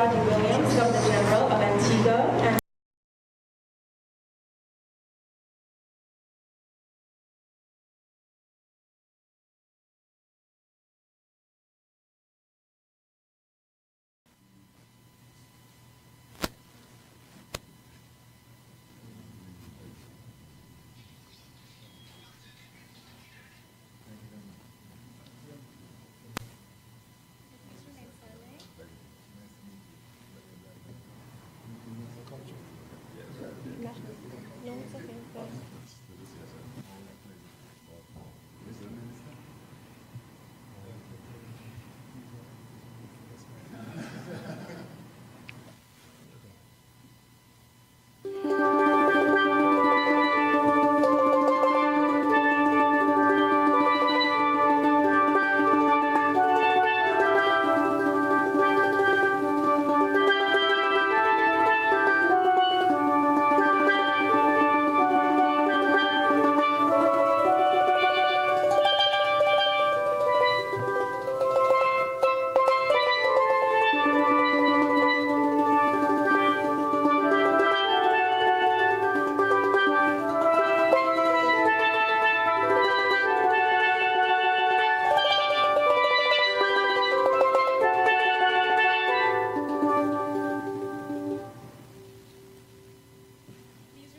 D. Williams, Governor General of Antigua and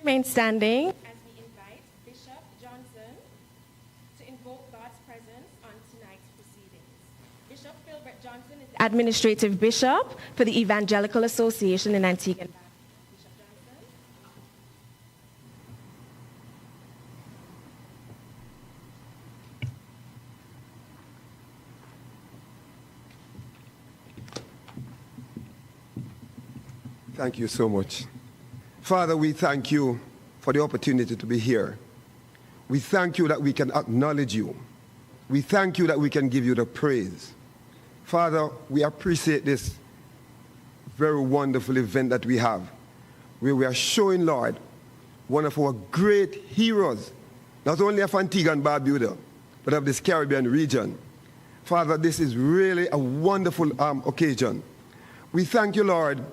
remain standing as we invite Bishop Johnson to invoke God's presence on tonight's proceedings. Bishop Philbert Johnson is the Administrative Bishop for the Evangelical Association in Antigua and Barbuda. Bishop Johnson. Thank you so much. Father, we thank you for the opportunity to be here. We thank you that we can acknowledge you. We thank you that we can give you the praise. Father, we appreciate this very wonderful event that we have, where we are showing, Lord, one of our great heroes, not only of Antigua and Barbuda, but of this Caribbean region. Father, this is really a wonderful occasion. We thank you, Lord,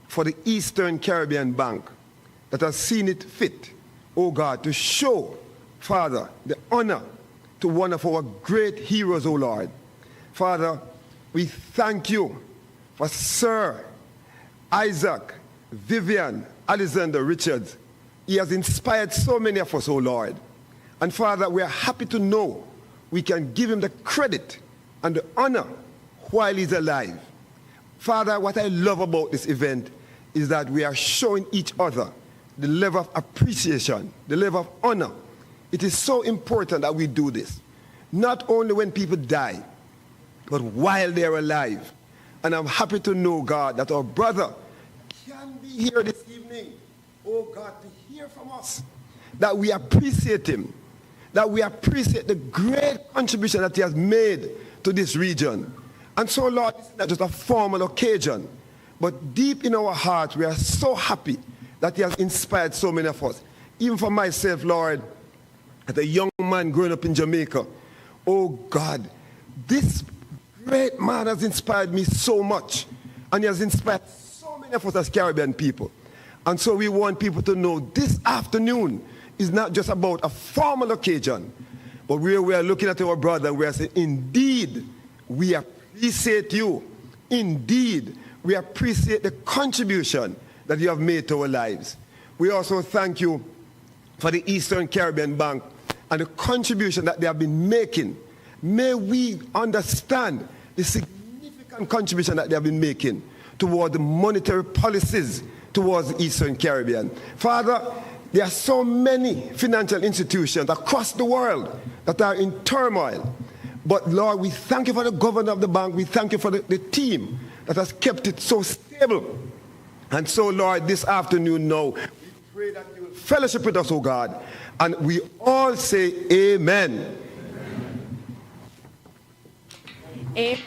for the Eastern Caribbean Bank that has seen it fit, oh God, to show, Father, the honor to one of our great heroes, oh Lord. Father, we thank you for Sir Isaac Vivian Alexander Richards. He has inspired so many of us, oh Lord. And Father, we are happy to know we can give him the credit and the honor while he's alive. Father, what I love about this event is that we are showing each other the level of appreciation, the level of honor. It is so important that we do this, not only when people die, but while they're alive. And I'm happy to know, God, that our brother can be here this evening, oh God, to hear from us, that we appreciate him, that we appreciate the great contribution that he has made to this region. And so, Lord, it's not just a formal occasion, but deep in our hearts, we are so happy that he has inspired so many of us. Even for myself, Lord, as a young man growing up in Jamaica, oh God, this great man has inspired me so much. And he has inspired so many of us as Caribbean people. And so we want people to know this afternoon is not just about a formal occasion, but we are looking at our brother and we are saying, indeed, we appreciate you. Indeed, we appreciate the contribution that you have made to our lives. We also thank you for the Eastern Caribbean Bank and the contribution that they have been making. May we understand the significant contribution that they have been making toward the monetary policies towards the Eastern Caribbean. Father, there are so many financial institutions across the world that are in turmoil. But Lord, we thank you for the governor of the bank. We thank you for the team that has kept it so stable. And so, Lord, this afternoon now, we pray that you will fellowship with us, oh God. And we all say amen. Amen.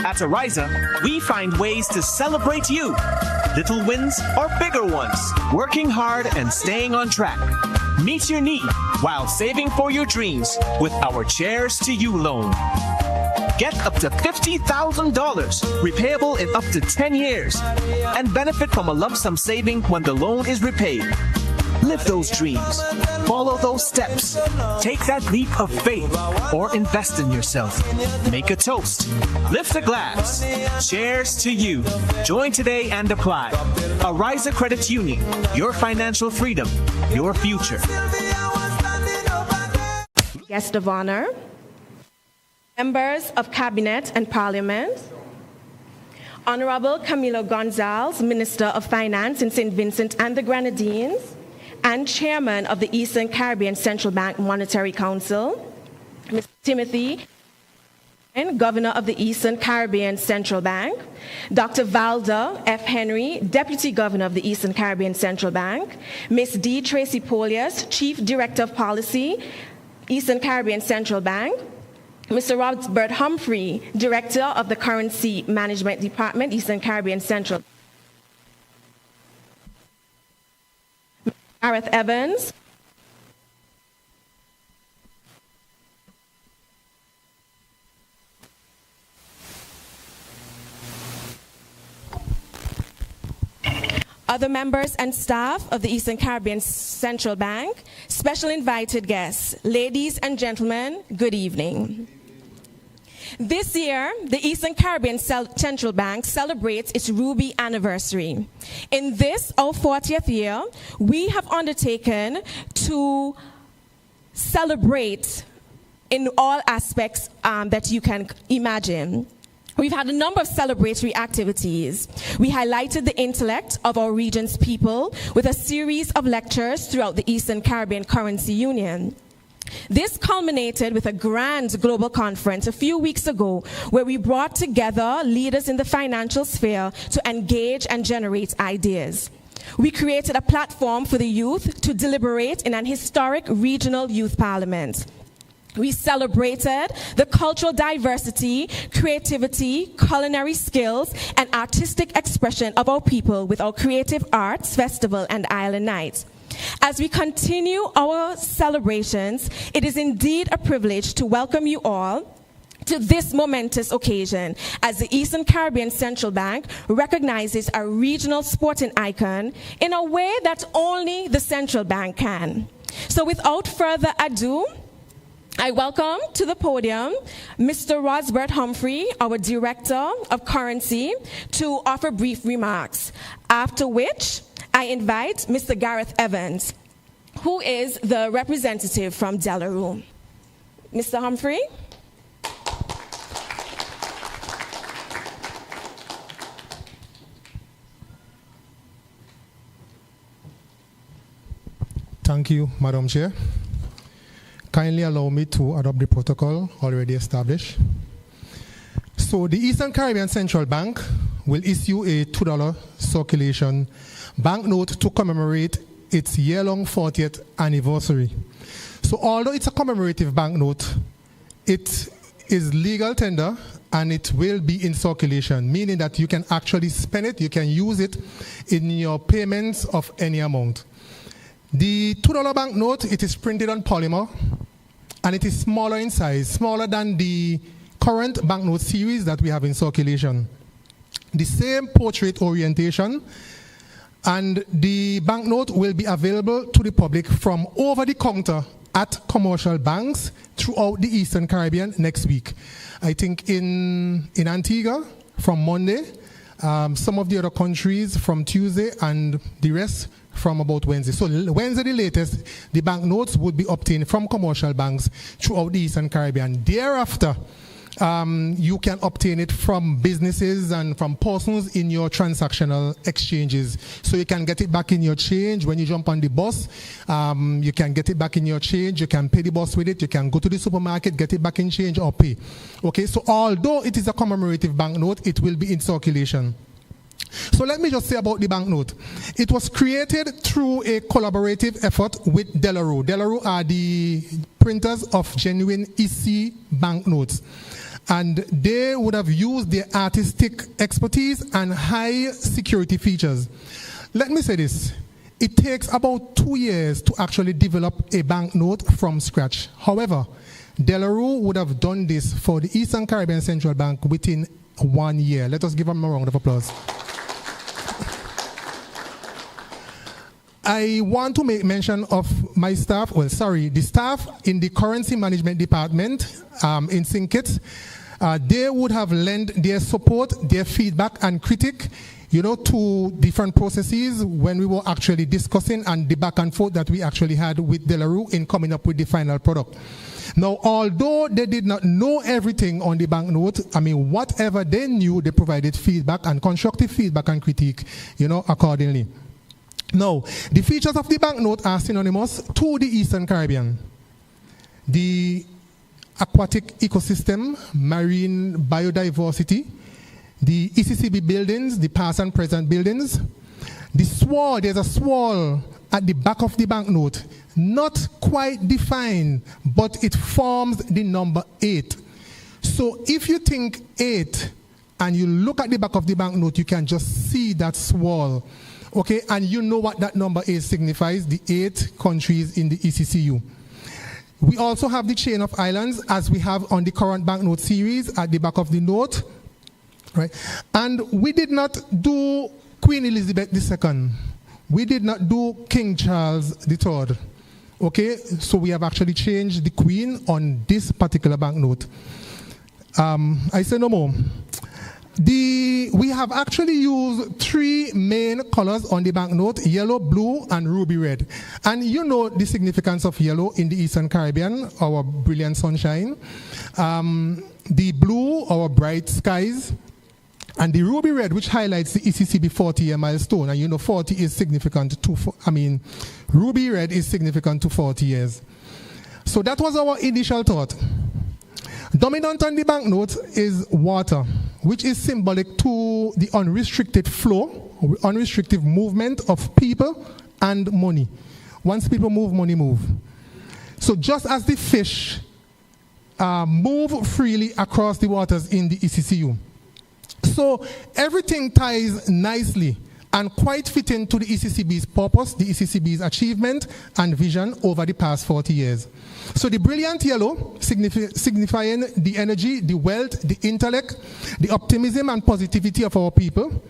At Ariza, we find ways to celebrate you. Little wins or bigger ones. Working hard and staying on track. Meet your need while saving for your dreams with our Cheers to You loan. Get up to $50,000, repayable in up to 10 years, and benefit from a lump sum saving when the loan is repaid. Live those dreams. Follow those steps. Take that leap of faith or invest in yourself. Make a toast. Lift a glass. Cheers to you. Join today and apply. Ariza Credit Union. Your financial freedom. Your future. Guest of honor, members of Cabinet and Parliament, Honorable Camilo Gonzalez, Minister of Finance in St. Vincent and the Grenadines, and Chairman of the Eastern Caribbean Central Bank Monetary Council, Mr. Timothy, Governor of the Eastern Caribbean Central Bank, Dr. Valda F. Henry, Deputy Governor of the Eastern Caribbean Central Bank, Ms. D. Tracy Polius, Chief Director of Policy, Eastern Caribbean Central Bank, Mr. Robert Humphrey, Director of the Currency Management Department, Eastern Caribbean Central. Gareth Evans. Other members and staff of the Eastern Caribbean Central Bank, special invited guests, ladies and gentlemen, good evening. This year, the Eastern Caribbean Central Bank celebrates its Ruby anniversary. In this, our 40th year, we have undertaken to celebrate in all aspects that you can imagine. We've had a number of celebratory activities. We highlighted the intellect of our region's people with a series of lectures throughout the Eastern Caribbean Currency Union. This culminated with a grand global conference a few weeks ago where we brought together leaders in the financial sphere to engage and generate ideas. We created a platform for the youth to deliberate in an historic regional youth parliament. We celebrated the cultural diversity, creativity, culinary skills, and artistic expression of our people with our Creative Arts Festival and Island Night. As we continue our celebrations, it is indeed a privilege to welcome you all to this momentous occasion as the Eastern Caribbean Central Bank recognizes a regional sporting icon in a way that only the Central Bank can. So without further ado, I welcome to the podium Mr. Robert Humphrey, our Director of Currency, to offer brief remarks, after which I invite Mr. Gareth Evans, who is the representative from Delarue. Mr. Humphrey? Thank you, Madam Chair. Kindly allow me to adopt the protocol already established. So the Eastern Caribbean Central Bank will issue a $2 circulation banknote to commemorate its year-long 40th anniversary. So although it's a commemorative banknote, it is legal tender and it will be in circulation, meaning that you can actually spend it, you can use it in your payments of any amount. The $2 banknote, it is printed on polymer and it is smaller in size, smaller than the current banknote series that we have in circulation. The same portrait orientation, and the banknote will be available to the public from over the counter at commercial banks throughout the Eastern Caribbean next week. I think in Antigua from Monday, some of the other countries from Tuesday, and the rest from about Wednesday. So Wednesday the latest, the banknotes would be obtained from commercial banks throughout the Eastern Caribbean. Thereafter, you can obtain it from businesses and from persons in your transactional exchanges. So you can get it back in your change when you jump on the bus. You can get it back in your change. You can pay the bus with it. You can go to the supermarket, get it back in change or pay. Okay, so although it is a commemorative banknote, it will be in circulation. So let me just say about the banknote. It was created through a collaborative effort with Delarue. Delarue are the printers of genuine EC banknotes. And they would have used their artistic expertise and high security features. Let me say this. it takes about 2 years to actually develop a banknote from scratch. However, De La Rue would have done this for the Eastern Caribbean Central Bank within 1 year. Let us give them a round of applause. I want to make mention of my staff, the staff in the currency management department in Syncit. They would have lent their support, their feedback and critique, to different processes when we were actually discussing and the back and forth that we actually had with De La Rue in coming up with the final product. Now, although they did not know everything on the banknote, whatever they knew, they provided feedback and constructive feedback and critique, accordingly. Now, the features of the banknote are synonymous to the Eastern Caribbean. The aquatic ecosystem, marine biodiversity, the ECCB buildings, the past and present buildings. The swirl, there's a swirl at the back of the banknote, not quite defined, but it forms the number 8. So if you think 8 and you look at the back of the banknote, you can just see that swirl. Okay, and you know what that number 8 signifies, the 8 countries in the ECCU. We also have the chain of islands as we have on the current banknote series at the back of the note. Right? And we did not do Queen Elizabeth II. We did not do King Charles III. Okay, so we have actually changed the Queen on this particular banknote. I say no more. We have actually used 3 main colors on the banknote: yellow, blue, and ruby red. And you know the significance of yellow in the Eastern Caribbean, our brilliant sunshine. The blue, our bright skies. And the ruby red, which highlights the ECCB 40-year milestone. And 40 is significant to, ruby red is significant to 40 years. So that was our initial thought. Dominant on the banknote is water, which is symbolic to the unrestricted flow, unrestricted movement of people and money. Once people move, money move. So just as the fish move freely across the waters in the ECCU. So everything ties nicely and quite fitting to the ECCB's purpose, the ECCB's achievement and vision over the past 40 years. So the brilliant yellow, signifying the energy, the wealth, the intellect, the optimism and positivity of our people.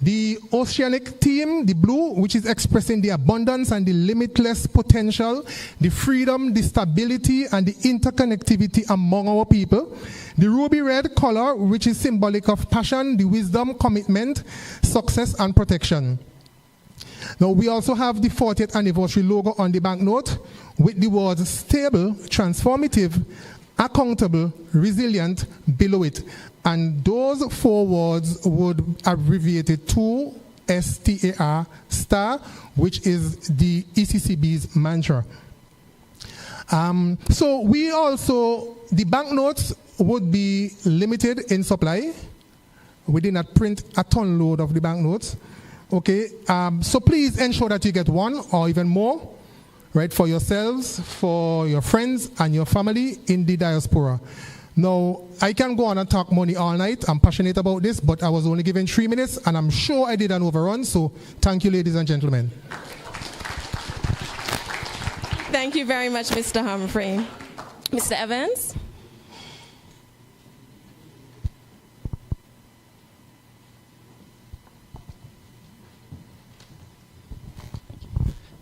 The oceanic theme, the blue, which is expressing the abundance and the limitless potential, the freedom, the stability, and the interconnectivity among our people. The ruby red color, which is symbolic of passion, the wisdom, commitment, success, and protection. Now, we also have the 40th anniversary logo on the banknote with the words stable, transformative, accountable, resilient below it. And those 4 words would abbreviate it to STAR, STAR, which is the ECCB's mantra. So we also, the banknotes would be limited in supply. We did not print a ton load of the banknotes. Okay, so please ensure that you get 1 or even more, right, for yourselves, for your friends and your family in the diaspora. Now, I can go on and talk money all night. I'm passionate about this, but I was only given 3 minutes, and I'm sure I did an overrun, so thank you, ladies and gentlemen. Thank you very much, Mr. Humphrey. Mr. Evans?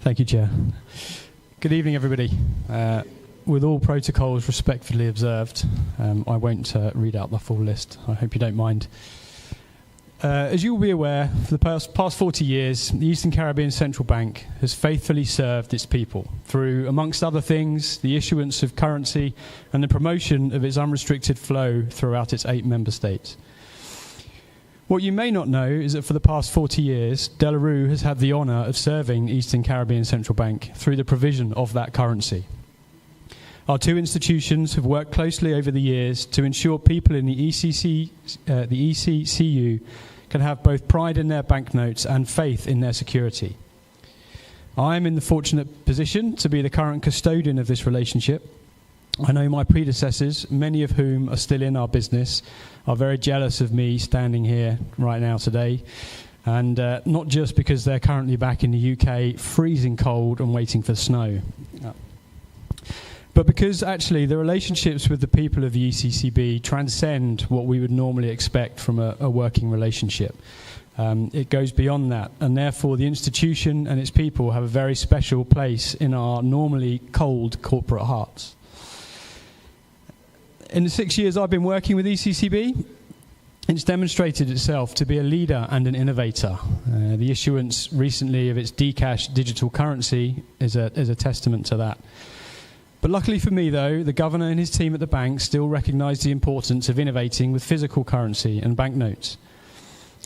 Thank you, Chair. Good evening, everybody. With all protocols respectfully observed, I won't read out the full list. I hope you don't mind. As you will be aware, for the past 40 years, the Eastern Caribbean Central Bank has faithfully served its people through, amongst other things, the issuance of currency and the promotion of its unrestricted flow throughout its 8 member states. What you may not know is that for the past 40 years, De La Rue has had the honour of serving Eastern Caribbean Central Bank through the provision of that currency. Our 2 institutions have worked closely over the years to ensure people in the ECCU can have both pride in their banknotes and faith in their security. I am in the fortunate position to be the current custodian of this relationship. I know my predecessors, many of whom are still in our business, are very jealous of me standing here right now today. And not just because they're currently back in the UK freezing cold and waiting for snow, but because actually the relationships with the people of the ECCB transcend what we would normally expect from a working relationship. It goes beyond that, and therefore the institution and its people have a very special place in our normally cold corporate hearts. In the 6 years I've been working with ECCB, it's demonstrated itself to be a leader and an innovator. The issuance recently of its Dcash digital currency is a testament to that. But luckily for me, though, the governor and his team at the bank still recognise the importance of innovating with physical currency and banknotes.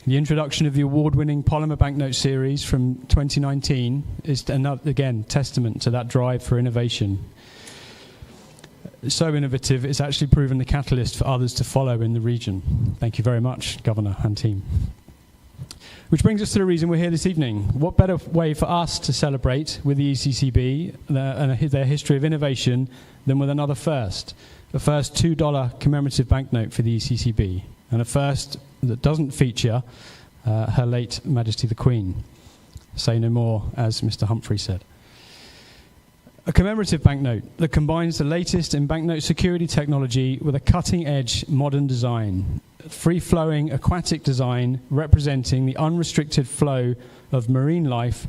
The introduction of the award-winning polymer banknote series from 2019 is, again, testament to that drive for innovation. So innovative, it's actually proven the catalyst for others to follow in the region. Thank you very much, Governor and team. Which brings us to the reason we're here this evening. What better way for us to celebrate with the ECCB and their history of innovation than with another first? The first $2 commemorative banknote for the ECCB, and a first that doesn't feature Her late Majesty the Queen. Say no more, as Mr. Humphrey said. A commemorative banknote that combines the latest in banknote security technology with a cutting-edge modern design. Free-flowing aquatic design representing the unrestricted flow of marine life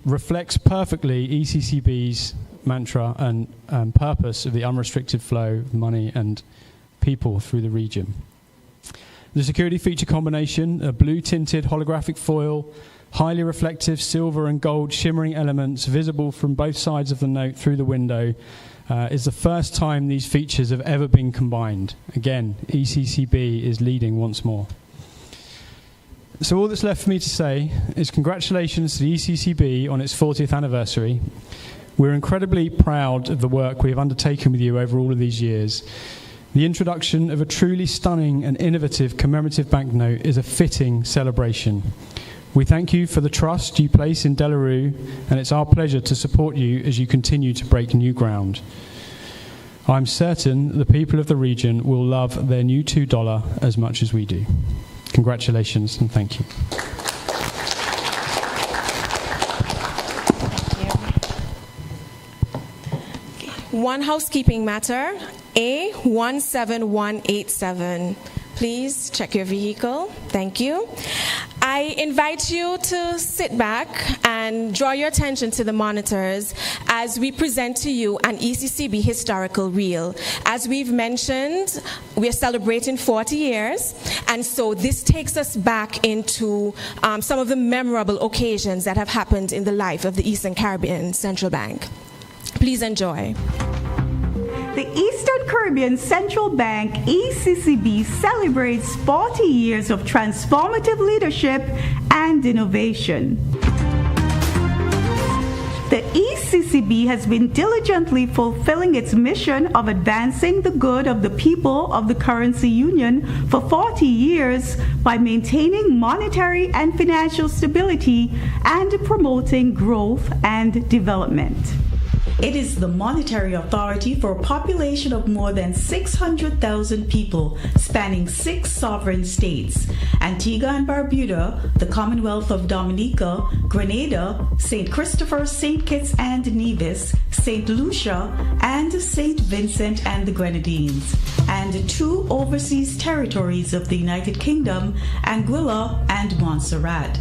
reflects perfectly ECCB's mantra and purpose of the unrestricted flow of money and people through the region. The security feature combination, a blue-tinted holographic foil, highly reflective silver and gold shimmering elements visible from both sides of the note through the window, is the first time these features have ever been combined. Again, ECCB is leading once more. So all that's left for me to say is congratulations to the ECCB on its 40th anniversary. We're incredibly proud of the work we have undertaken with you over all of these years. The introduction of a truly stunning and innovative commemorative banknote is a fitting celebration. We thank you for the trust you place in De La Rue, and it's our pleasure to support you as you continue to break new ground. I'm certain the people of the region will love their new $2 as much as we do. Congratulations and thank you. One housekeeping matter, A17187. Please check your vehicle. Thank you. I invite you to sit back and draw your attention to the monitors as we present to you an ECCB historical reel. As we've mentioned, we're celebrating 40 years, and so this takes us back into some of the memorable occasions that have happened in the life of the Eastern Caribbean Central Bank. Please enjoy. The Eastern Caribbean Central Bank, ECCB, celebrates 40 years of transformative leadership and innovation. The ECCB has been diligently fulfilling its mission of advancing the good of the people of the currency union for 40 years by maintaining monetary and financial stability and promoting growth and development. It is the monetary authority for a population of more than 600,000 people spanning 6 sovereign states: Antigua and Barbuda, the Commonwealth of Dominica, Grenada, St. Christopher, St. Kitts and Nevis, St. Lucia, and St. Vincent and the Grenadines, and 2 overseas territories of the United Kingdom, Anguilla and Montserrat.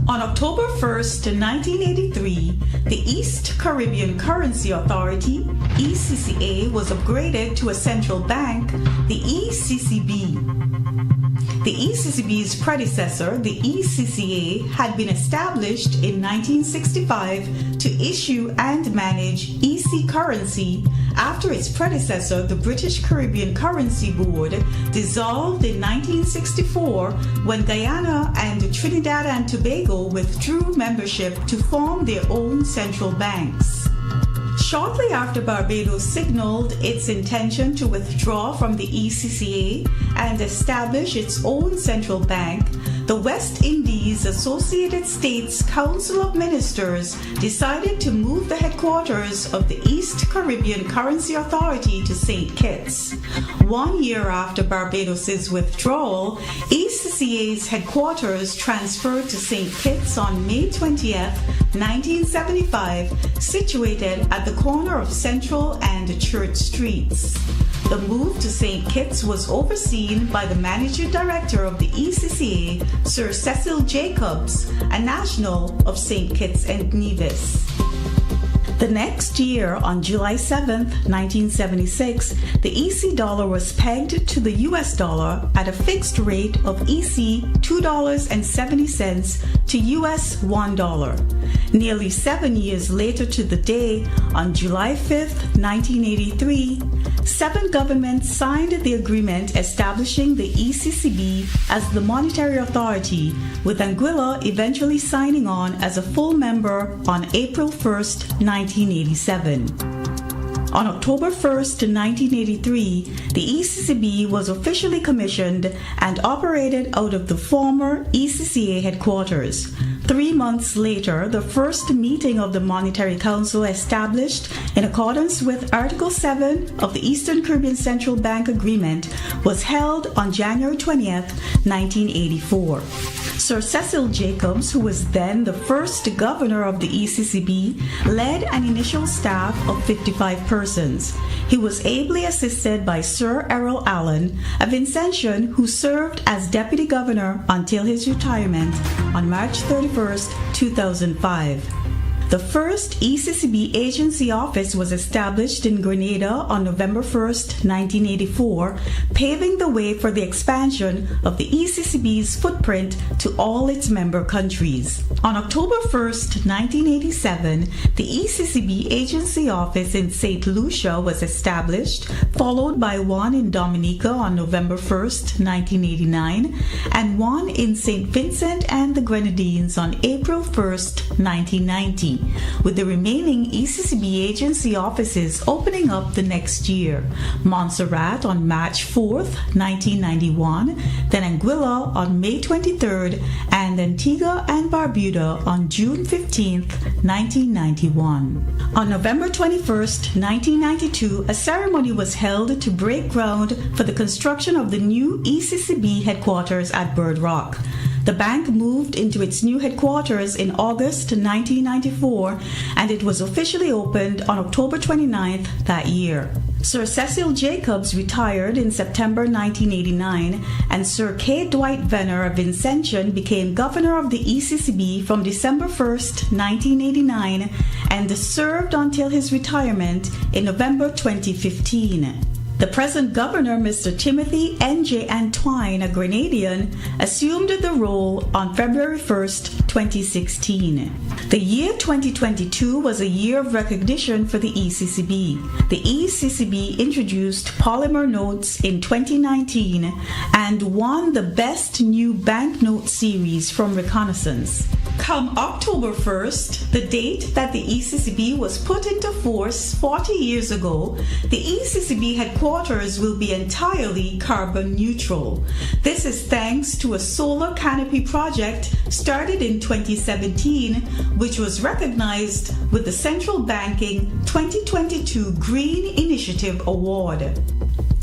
On October 1st, 1983, the East Caribbean Currency Authority, ECCA, was upgraded to a central bank, the ECCB. The ECCB's predecessor, the ECCA, had been established in 1965 to issue and manage EC currency after its predecessor, the British Caribbean Currency Board, dissolved in 1964 when Guyana and Trinidad and Tobago withdrew membership to form their own central banks. Shortly after Barbados signaled its intention to withdraw from the ECCA and establish its own central bank, the West Indies Associated States Council of Ministers decided to move the headquarters of the East Caribbean Currency Authority to St. Kitts. 1 year after Barbados's withdrawal, ECCA's headquarters transferred to St. Kitts on May 20th, 1975, situated at the corner of Central and Church Streets. The move to St. Kitts was overseen by the Managing Director of the ECCA, Sir Cecil Jacobs, a national of St. Kitts and Nevis. The next year, on July 7, 1976, the EC dollar was pegged to the US dollar at a fixed rate of EC $2.70 to US $1. Nearly 7 years later to the day, on July 5, 1983, 7 governments signed the agreement establishing the ECCB as the monetary authority, with Anguilla eventually signing on as a full member on April 1, 1987. On October 1, 1983, the ECCB was officially commissioned and operated out of the former ECCA headquarters. 3 months later, the first meeting of the Monetary Council established in accordance with Article 7 of the Eastern Caribbean Central Bank Agreement was held on January 20th, 1984. Sir Cecil Jacobs, who was then the first governor of the ECCB, led an initial staff of 55 persons. He was ably assisted by Sir Errol Allen, a Vincentian who served as deputy governor until his retirement on March 31, 2005. The first ECCB agency office was established in Grenada on November 1, 1984, paving the way for the expansion of the ECCB's footprint to all its member countries. On October 1, 1987, the ECCB agency office in St. Lucia was established, followed by one in Dominica on November 1, 1989, and one in St. Vincent and the Grenadines on April 1, 1990. With the remaining ECCB agency offices opening up the next year. Montserrat on March 4th, 1991, then Anguilla on May 23rd, and Antigua and Barbuda on June 15th, 1991. On November 21st, 1992, a ceremony was held to break ground for the construction of the new ECCB headquarters at Bird Rock. The bank moved into its new headquarters in August 1994, and it was officially opened on October 29th that year. Sir Cecil Jacobs retired in September 1989, and Sir K. Dwight Venner, a Vincentian, became governor of the ECCB from December 1st, 1989, and served until his retirement in November 2015. The present governor, Mr. Timothy N.J. Antwine, a Grenadian, assumed the role on February 1st, 2016. The year 2022 was a year of recognition for the ECCB. The ECCB introduced polymer notes in 2019 and won the Best New Banknote series from Reconnaissance. Come October 1st, the date that the ECCB was put into force 40 years ago, the ECCB headquarters will be entirely carbon neutral. This is thanks to a solar canopy project started in 2017, which was recognized with the Central Banking 2022 Green Initiative Award.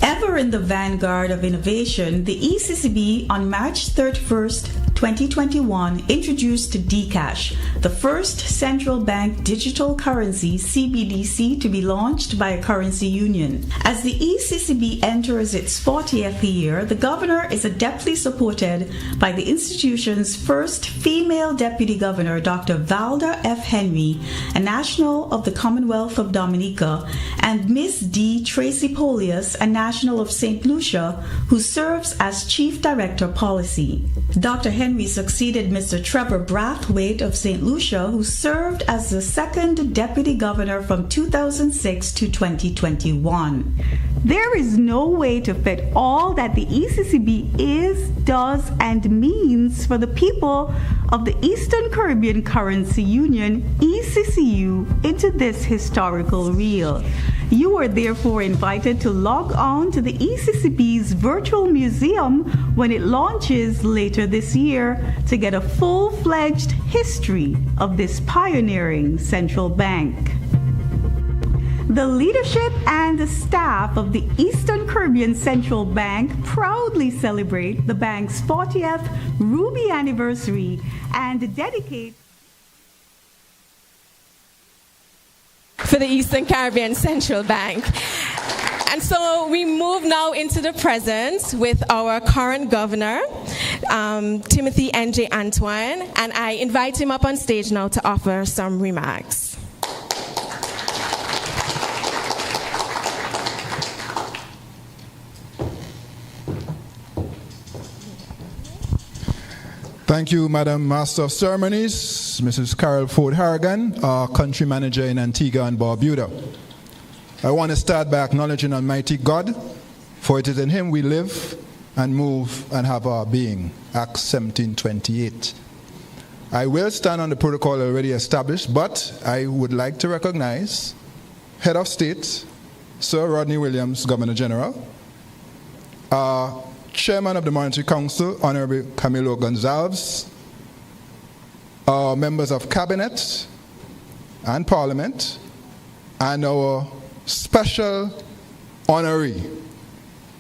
Ever in the vanguard of innovation, the ECCB on March 31st, 2021 introduced Dcash, the first central bank digital currency CBDC to be launched by a currency union. As the ECCB enters its 40th year, the governor is adeptly supported by the institution's first female deputy governor, Dr. Valda F. Henry, a national of the Commonwealth of Dominica, and Miss D. Tracy Polius, a national of St. Lucia, who serves as Chief Director Policy. Dr. Henry succeeded Mr. Trevor Brathwaite of St. Lucia, who served as the second deputy governor from 2006 to 2021. There is no way to fit all that the ECCB is, does, and means for the people of the Eastern Caribbean Currency Union, ECCU, into this historical reel. You are therefore invited to log on to the ECCB's virtual museum when it launches later this year to get a full-fledged history of this pioneering central bank. The leadership and the staff of the Eastern Caribbean Central Bank proudly celebrate the bank's 40th Ruby anniversary and dedicate for the Eastern Caribbean Central Bank. And so we move now into the present with our current governor, Timothy N.J. Antoine, and I invite him up on stage now to offer some remarks. Thank you, Madam Master of Ceremonies, Mrs. Carol Ford Harrigan, our country manager in Antigua and Barbuda. I want to start by acknowledging Almighty God, for it is in Him we live and move and have our being. Acts 17:28. I will stand on the protocol already established, but I would like to recognize Head of State, Sir Rodney Williams, Governor General, Chairman of the Monetary Council, Honorable Camilo Gonzalez, our members of Cabinet and Parliament, and our special honoree,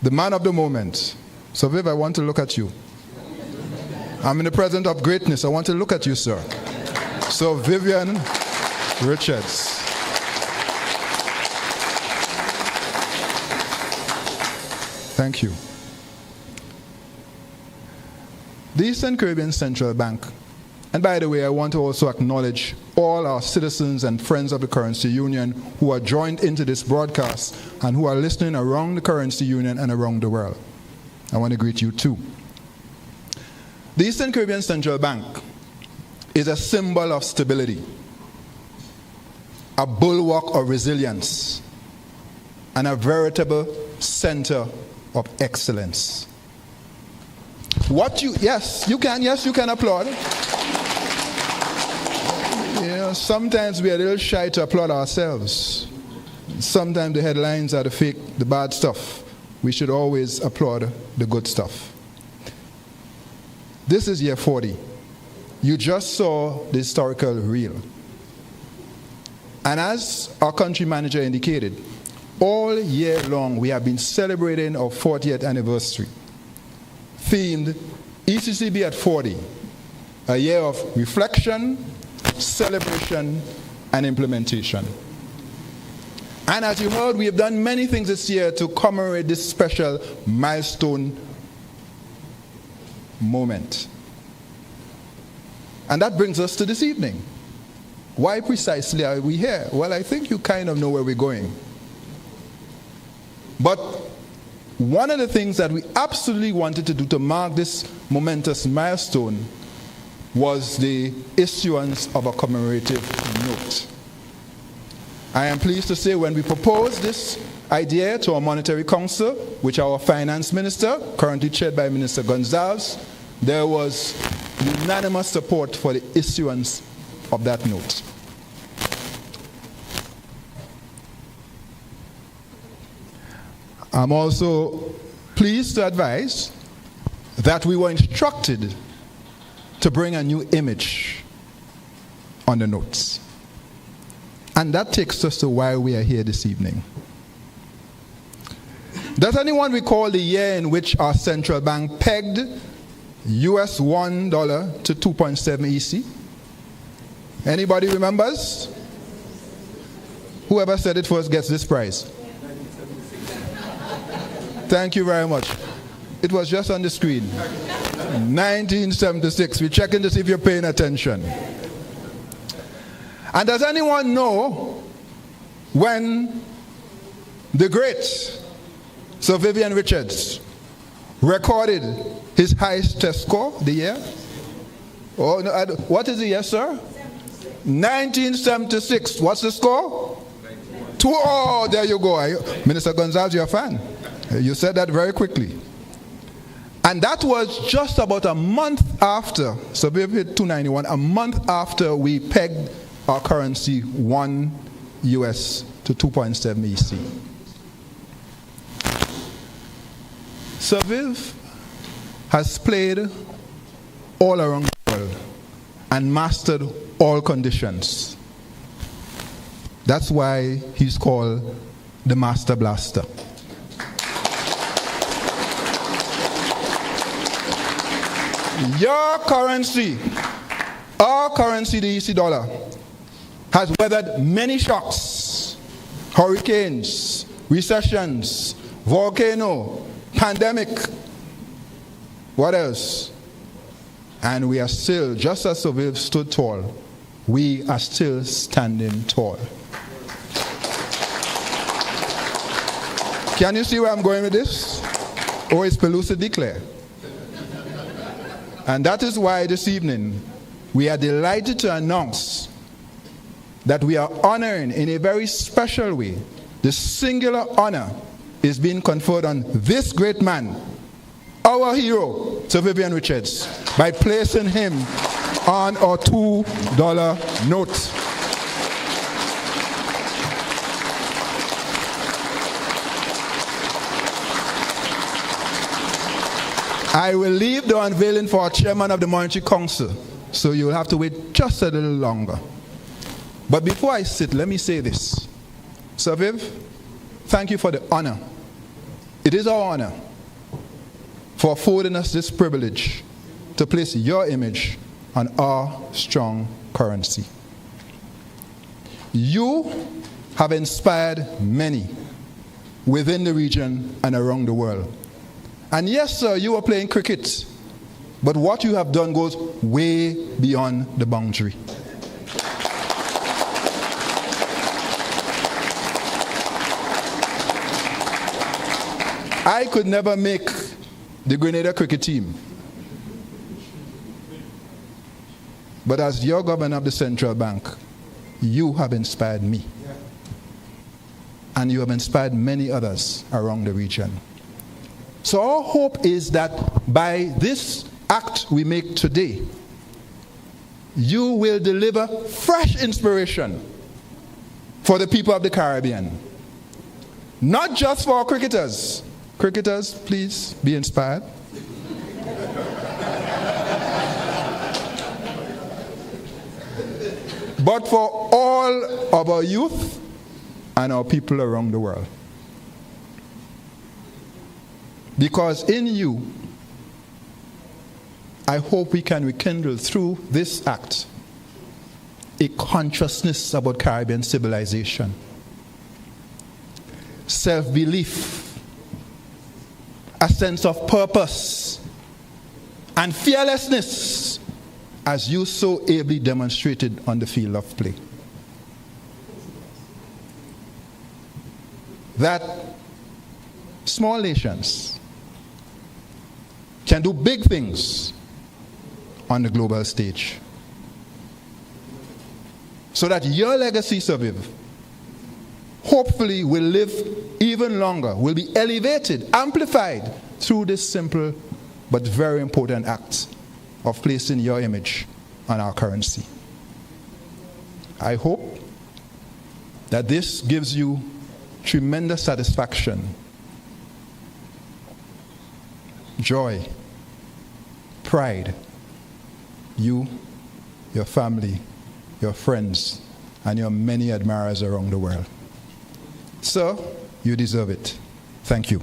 the man of the moment. So Viv, I want to look at you. I'm in the presence of greatness. I want to look at you, sir. So Vivian Richards. Thank you. The Eastern Caribbean Central Bank, and by the way, I want to also acknowledge all our citizens and friends of the Currency Union who are joined into this broadcast and who are listening around the Currency Union and around the world. I want to greet you too. The Eastern Caribbean Central Bank is a symbol of stability, a bulwark of resilience, and a veritable center of excellence. Yes, you can applaud. Sometimes we are a little shy to applaud ourselves. Sometimes the headlines are the fake, the bad stuff. We should always applaud the good stuff. This is year 40. You just saw the historical reel. And as our country manager indicated, all year long we have been celebrating our 40th anniversary, themed ECCB at 40, a year of reflection, celebration, and implementation. And as you heard, we have done many things this year to commemorate this special milestone moment. And that brings us to this evening. Why precisely are we here? Well, I think you kind of know where we're going. But one of the things that we absolutely wanted to do to mark this momentous milestone was the issuance of a commemorative note. I am pleased to say when we proposed this idea to our Monetary Council, which our Finance Minister, currently chaired by Minister Gonzalez, there was unanimous support for the issuance of that note. I'm also pleased to advise that we were instructed to bring a new image on the notes. And that takes us to why we are here this evening. Does anyone recall the year in which our central bank pegged US $1 to 2.7 EC? Anybody remembers? Whoever said it first gets this prize. Thank you very much. It was just on the screen. 1976. We're checking to see if you're paying attention. And does anyone know when the great Sir Vivian Richards recorded his highest test score, the year? Oh, no, what is the year, sir? 1976. What's the score? Oh, there you go. Minister Gonzalez, you're a fan. You said that very quickly. And that was just about a month after, so we hit 291, a month after we pegged our currency 1 US to 2.7 EC. So Viv has played all around the world and mastered all conditions. That's why he's called the Master Blaster. Your currency, our currency, the EC dollar, has weathered many shocks, hurricanes, recessions, volcano, pandemic, what else? And we are still, just as we've stood tall, we are still standing tall. Can you see where I'm going with this? Or is pellucidly clear? And that is why this evening we are delighted to announce that we are honoring in a very special way. The singular honor is being conferred on this great man, our hero, Sir Vivian Richards, by placing him on our $2 note. I will leave the unveiling for our chairman of the Monetary Council, so you'll have to wait just a little longer. But before I sit, let me say this. Sir Viv, thank you for the honor. It is our honor for affording us this privilege to place your image on our strong currency. You have inspired many within the region and around the world. And yes, sir, you are playing cricket, but what you have done goes way beyond the boundary. I could never make the Grenada cricket team. But as your governor of the central bank, you have inspired me. And you have inspired many others around the region. So our hope is that by this act we make today, you will deliver fresh inspiration for the people of the Caribbean. Not just for our cricketers. Cricketers, please be inspired. But for all of our youth and our people around the world. Because in you, I hope we can rekindle through this act a consciousness about Caribbean civilization, self-belief, a sense of purpose, and fearlessness, as you so ably demonstrated on the field of play. That small nations can do big things on the global stage. So that your legacy, Sir Viv, hopefully will live even longer, will be elevated, amplified through this simple but very important act of placing your image on our currency. I hope that this gives you tremendous satisfaction, joy, pride, you, your family, your friends, and your many admirers around the world. Sir, you deserve it. Thank you.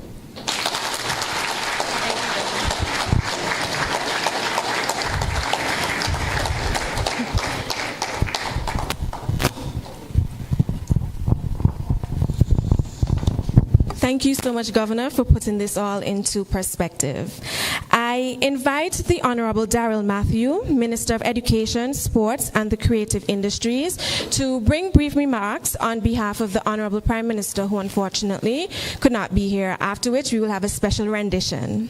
Thank you so much, Governor, for putting this all into perspective. I invite the Honorable Daryl Matthew, Minister of Education, Sports, and the Creative Industries, to bring brief remarks on behalf of the Honorable Prime Minister, who unfortunately could not be here, after which we will have a special rendition.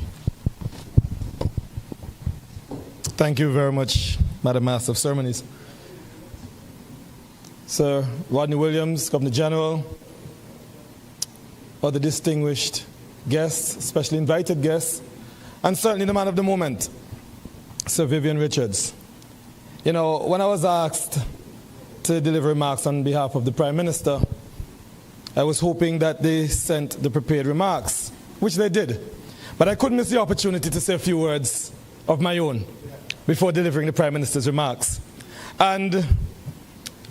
Thank you very much, Madam Master of Ceremonies. Sir Rodney Williams, Governor General, other distinguished guests, especially invited guests, and certainly the man of the moment, Sir Vivian Richards. You know, when I was asked to deliver remarks on behalf of the Prime Minister, I was hoping that they sent the prepared remarks, which they did. But I couldn't miss the opportunity to say a few words of my own before delivering the Prime Minister's remarks. And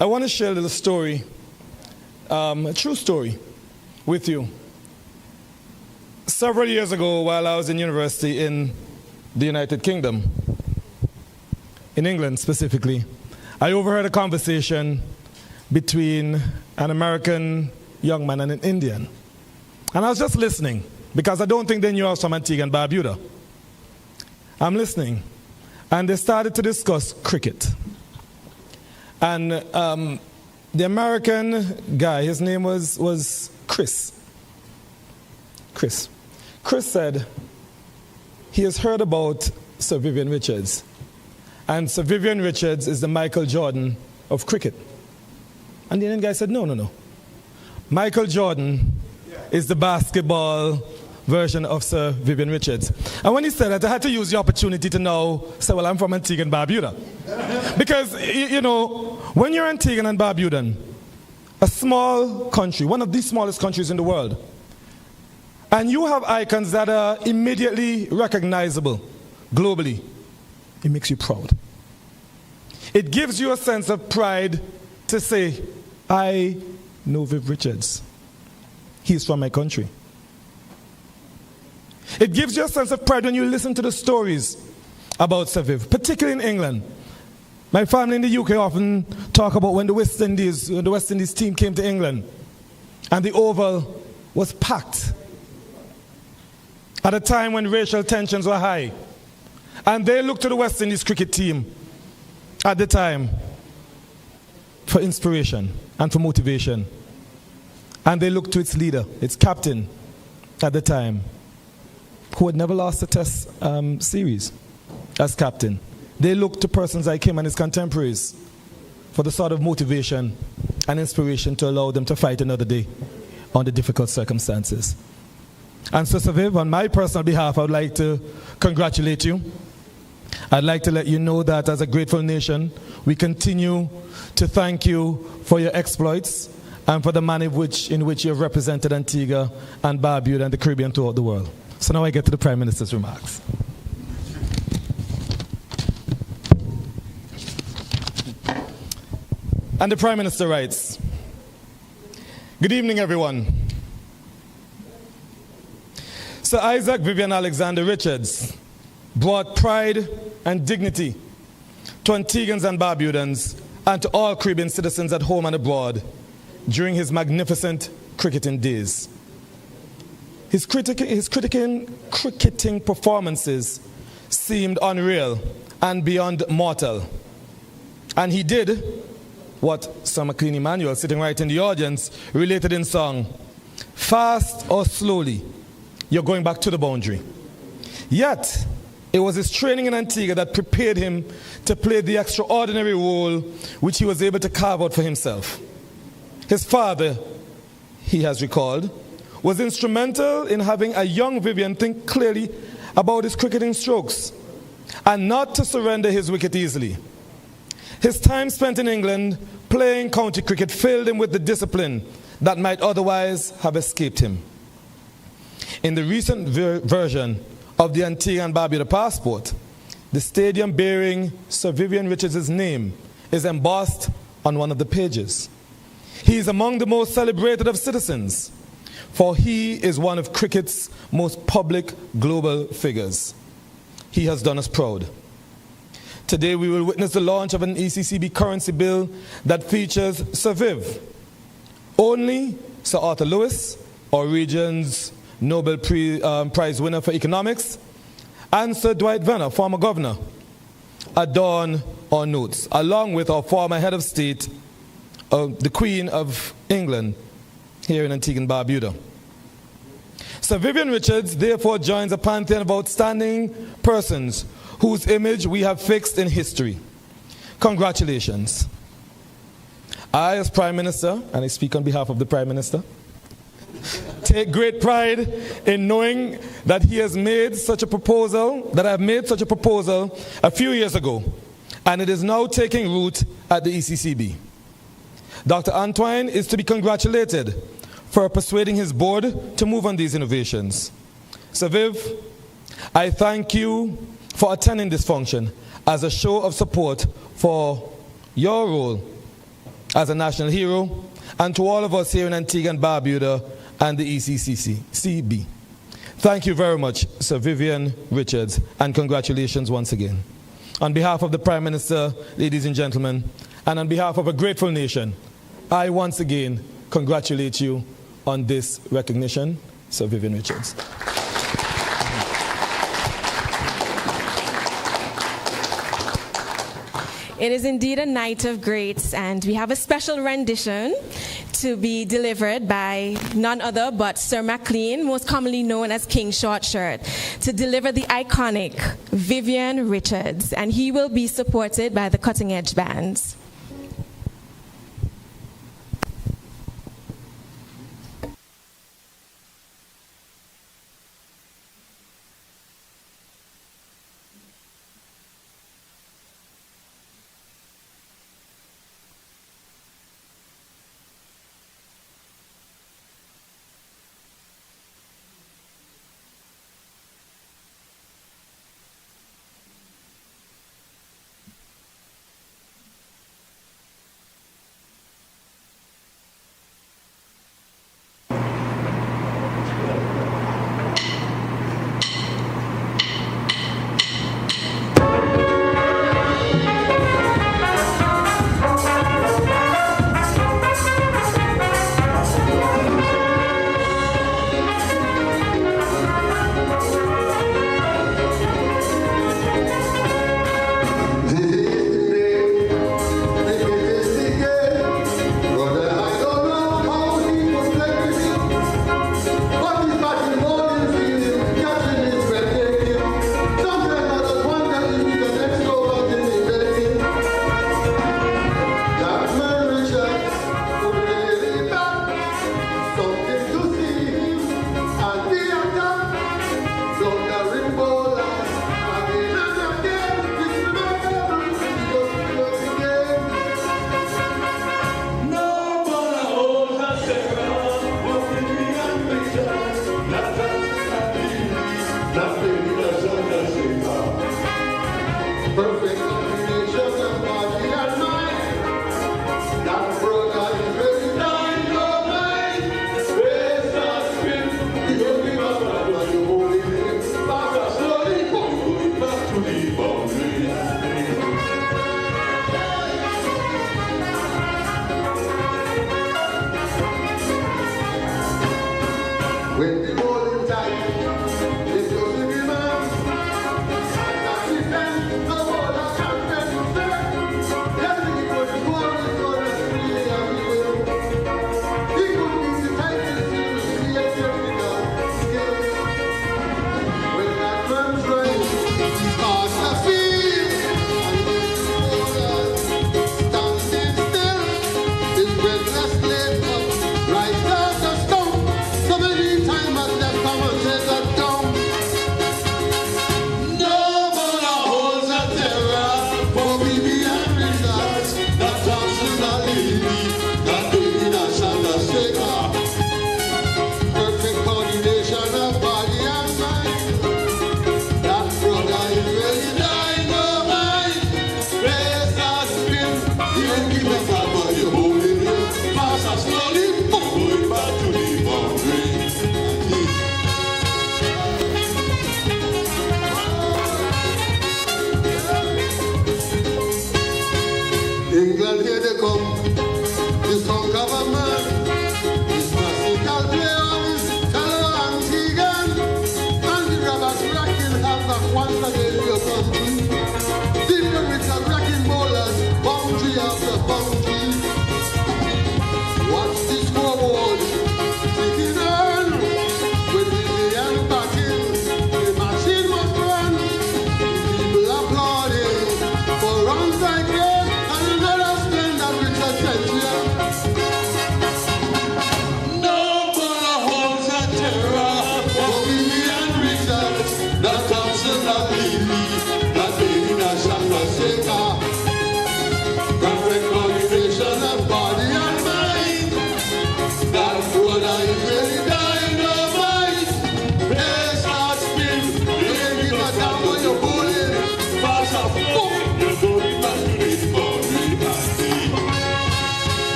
I want to share a little story, a true story, with you. Several years ago, while I was in university in the United Kingdom, in England specifically, I overheard a conversation between an American young man and an Indian. And I was just listening, because I don't think they knew I was from Antigua and Barbuda. I'm listening, and they started to discuss cricket. And the American guy, his name was Chris. Chris said he has heard about Sir Vivian Richards. And Sir Vivian Richards is the Michael Jordan of cricket. And the Indian guy said, no. Michael Jordan is the basketball version of Sir Vivian Richards. And when he said that, I had to use the opportunity to now say, well, I'm from Antigua and Barbuda. Because, you know, when you're Antiguan and Barbudan, a small country, one of the smallest countries in the world, and you have icons that are immediately recognizable globally, it makes you proud. It gives you a sense of pride to say, I know Viv Richards. He's from my country. It gives you a sense of pride when you listen to the stories about Sir Viv, particularly in England. My family in the UK often talk about when the West Indies team came to England and the Oval was packed at a time when racial tensions were high. And they looked to the West Indies cricket team at the time for inspiration and for motivation. And they looked to its leader, its captain at the time, who had never lost a test series as captain. They looked to persons like him and his contemporaries for the sort of motivation and inspiration to allow them to fight another day under difficult circumstances. And so, Sir Viv, on my personal behalf, I would like to congratulate you. I'd like to let you know that as a grateful nation, we continue to thank you for your exploits and for the manner in which you have represented Antigua and Barbuda and the Caribbean throughout the world. So now I get to the Prime Minister's remarks. And the Prime Minister writes, "Good evening, everyone. Sir Isaac Vivian Alexander Richards brought pride and dignity to Antiguans and Barbudans and to all Caribbean citizens at home and abroad during his magnificent cricketing days. His cricketing performances seemed unreal and beyond mortal. And he did what Sir McLean Emanuel, sitting right in the audience, related in song, fast or slowly, you're going back to the boundary. Yet, it was his training in Antigua that prepared him to play the extraordinary role which he was able to carve out for himself. His father, he has recalled, was instrumental in having a young Vivian think clearly about his cricketing strokes and not to surrender his wicket easily. His time spent in England playing county cricket filled him with the discipline that might otherwise have escaped him. In the recent version of the Antigua and Barbuda passport, the stadium bearing Sir Vivian Richards' name is embossed on one of the pages. He is among the most celebrated of citizens, for he is one of cricket's most public global figures. He has done us proud. Today we will witness the launch of an ECCB currency bill that features Sir Viv. Only Sir Arthur Lewis, our region's Nobel Prize winner for economics, and Sir Dwight Venner, former governor, adorn our notes, along with our former head of state, the Queen of England, here in Antigua and Barbuda. Sir Vivian Richards therefore joins a pantheon of outstanding persons whose image we have fixed in history. Congratulations. I, as Prime Minister, and I speak on behalf of the Prime Minister, take great pride in knowing that he has made such a proposal, that I've made such a proposal a few years ago, and it is now taking root at the ECCB. Dr. Antoine is to be congratulated for persuading his board to move on these innovations. Sir Viv, I thank you for attending this function as a show of support for your role as a national hero, and to all of us here in Antigua and Barbuda and the ECCB. Thank you very much, Sir Vivian Richards, and congratulations once again. On behalf of the Prime Minister, ladies and gentlemen, and on behalf of a grateful nation, I once again congratulate you on this recognition, Sir Vivian Richards. It is indeed a night of greats, and we have a special rendition to be delivered by none other but Sir MacLean, most commonly known as King Shortshirt, to deliver the iconic Vivian Richards, and he will be supported by the Cutting Edge Bands.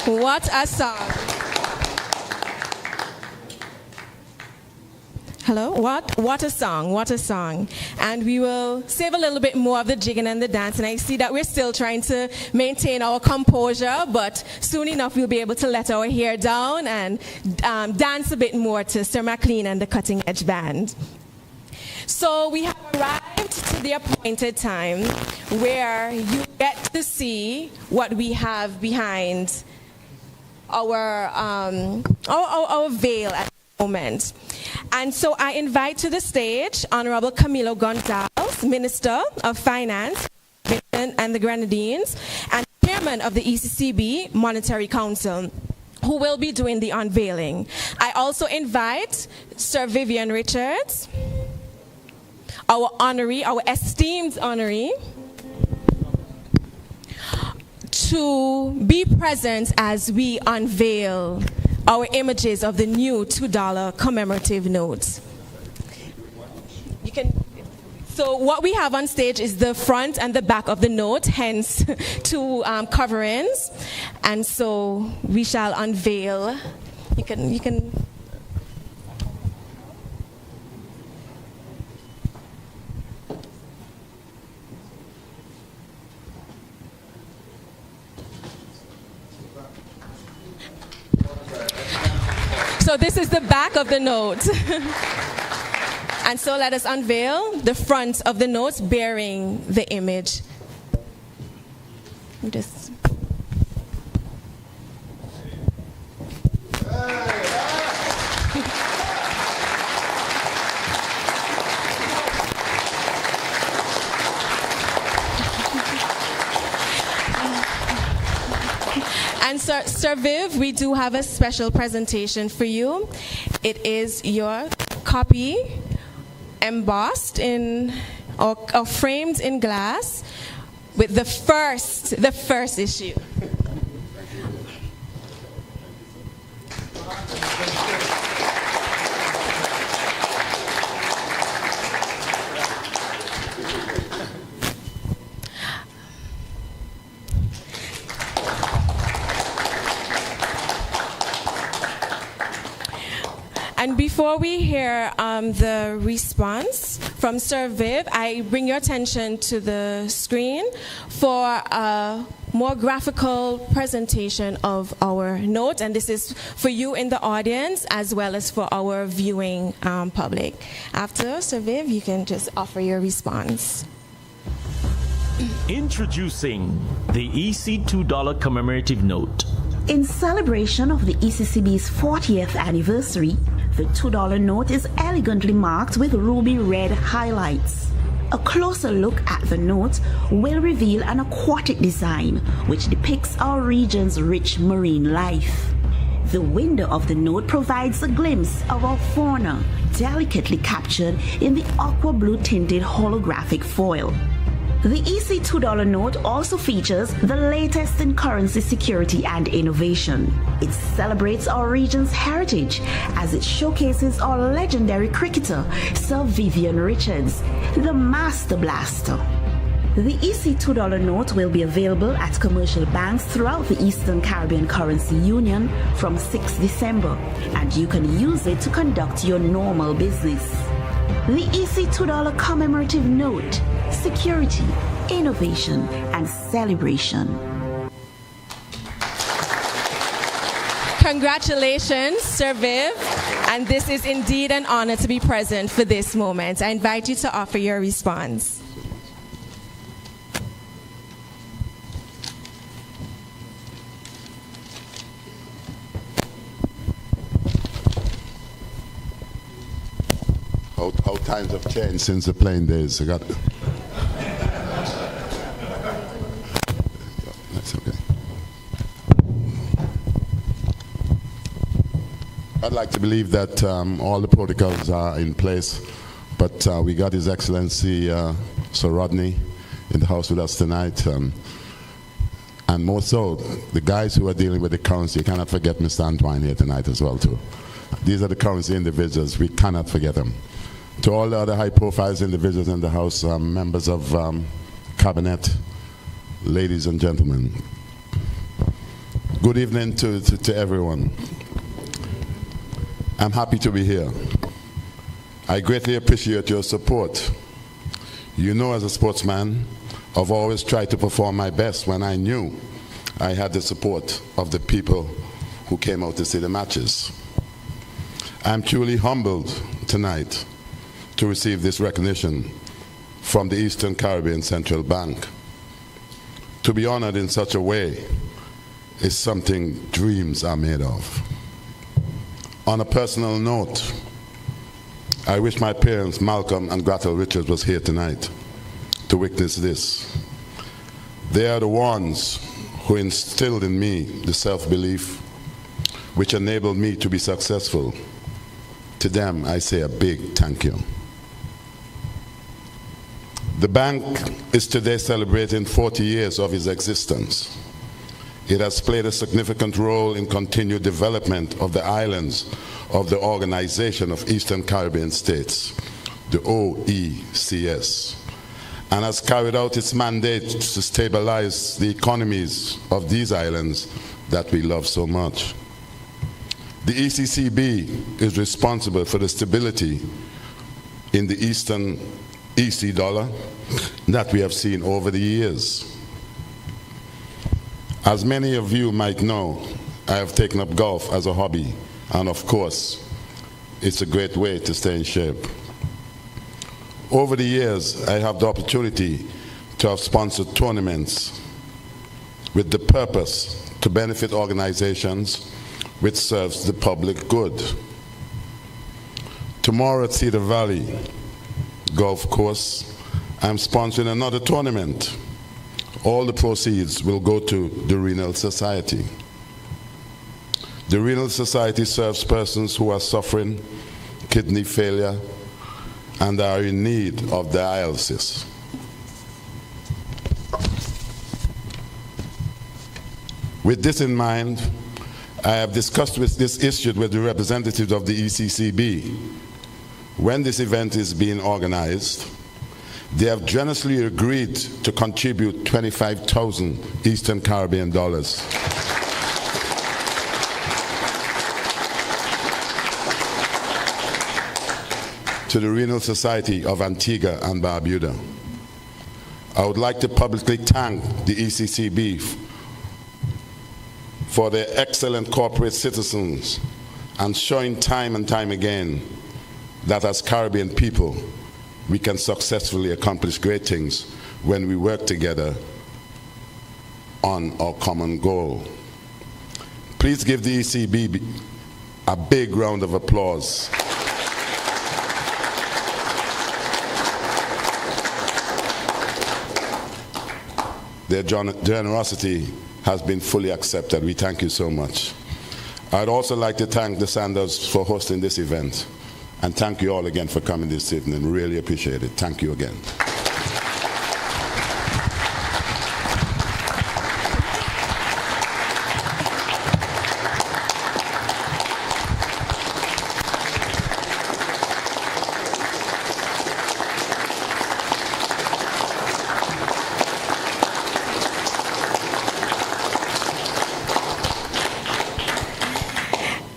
What a song. Hello? What a song, what a song. And we will save a little bit more of the jigging and the dance. And I see that we're still trying to maintain our composure, but soon enough we'll be able to let our hair down and dance a bit more to Sir McLean and the Cutting Edge Band. So we have arrived to the appointed time where you get to see what we have behind our veil at the moment. And so I invite to the stage Honorable Camilo Gonzalez, Minister of Finance and the Grenadines, and Chairman of the ECCB Monetary Council, who will be doing the unveiling. I also invite Sir Vivian Richards, our honoree, our esteemed honoree, to be present as we unveil our images of the new $2 commemorative note. So what we have on stage is the front and the back of the note, hence two coverings. And so we shall unveil. You can. So this is the back of the note. And so let us unveil the front of the note bearing the image. And Sir Viv, we do have a special presentation for you. It is your copy embossed in or framed in glass with the first issue. And before we hear the response from Sir Viv, I bring your attention to the screen for a more graphical presentation of our note. And this is for you in the audience as well as for our viewing public. After Sir Viv, you can just offer your response. Introducing the EC $2 commemorative note. In celebration of the ECCB's 40th anniversary, the $2 note is elegantly marked with ruby red highlights. A closer look at the note will reveal an aquatic design which depicts our region's rich marine life. The window of the note provides a glimpse of our fauna, delicately captured in the aqua blue tinted holographic foil. The EC $2 note also features the latest in currency security and innovation. It celebrates our region's heritage as it showcases our legendary cricketer, Sir Vivian Richards, the Master Blaster. The EC $2 note will be available at commercial banks throughout the Eastern Caribbean Currency Union from 6 December, and you can use it to conduct your normal business. The EC $2 commemorative note, security, innovation, and celebration. Congratulations, Sir Viv, and this is indeed an honor to be present for this moment. I invite you to offer your response. How times have changed since the playing days. That's okay. I'd like to believe that all the protocols are in place, but we got His Excellency Sir Rodney in the house with us tonight. And more so, the guys who are dealing with the currency, you cannot forget Mr. Antoine here tonight as well too. These are the currency individuals, we cannot forget them. To all the other high-profile individuals in the house, members of cabinet, ladies and gentlemen, good evening to everyone. I'm happy to be here. I greatly appreciate your support. You know, as a sportsman, I've always tried to perform my best when I knew I had the support of the people who came out to see the matches. I'm truly humbled tonight to receive this recognition from the Eastern Caribbean Central Bank. To be honored in such a way is something dreams are made of. On a personal note, I wish my parents, Malcolm and Gretel Richards, was here tonight to witness this. They are the ones who instilled in me the self-belief which enabled me to be successful. To them, I say a big thank you. The bank is today celebrating 40 years of its existence. It has played a significant role in continued development of the islands of the Organization of Eastern Caribbean States, the OECS, and has carried out its mandate to stabilize the economies of these islands that we love so much. The ECCB is responsible for the stability in the Eastern EC dollar that we have seen over the years. As many of you might know, I have taken up golf as a hobby, and of course, it's a great way to stay in shape. Over the years, I have the opportunity to have sponsored tournaments with the purpose to benefit organizations which serves the public good. Tomorrow at Cedar Valley Golf Course, I'm sponsoring another tournament. All the proceeds will go to the Renal Society. The Renal Society serves persons who are suffering kidney failure and are in need of dialysis. With this in mind, I have discussed this issue with the representatives of the ECCB. When this event is being organized, they have generously agreed to contribute 25,000 Eastern Caribbean dollars to the Renal Society of Antigua and Barbuda. I would like to publicly thank the ECCB for their excellent corporate citizens and showing time and time again that as Caribbean people, we can successfully accomplish great things when we work together on our common goal. Please give the ECB a big round of applause. Their generosity has been fully accepted. We thank you so much. I'd also like to thank the Sanders for hosting this event. And thank you all again for coming this evening. Really appreciate it. Thank you again.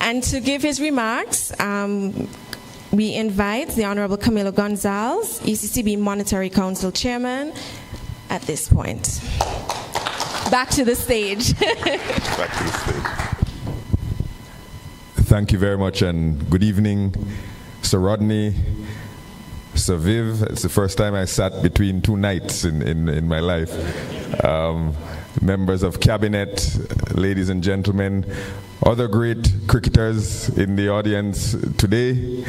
And to give his remarks, we invite the Honorable Camilo Gonzalez, ECCB Monetary Council Chairman, at this point. Back to the stage. Back to the stage. Thank you very much, and good evening, Sir Rodney, Sir Viv. It's the first time I sat between two knights in my life. Members of Cabinet, ladies and gentlemen, other great cricketers in the audience today,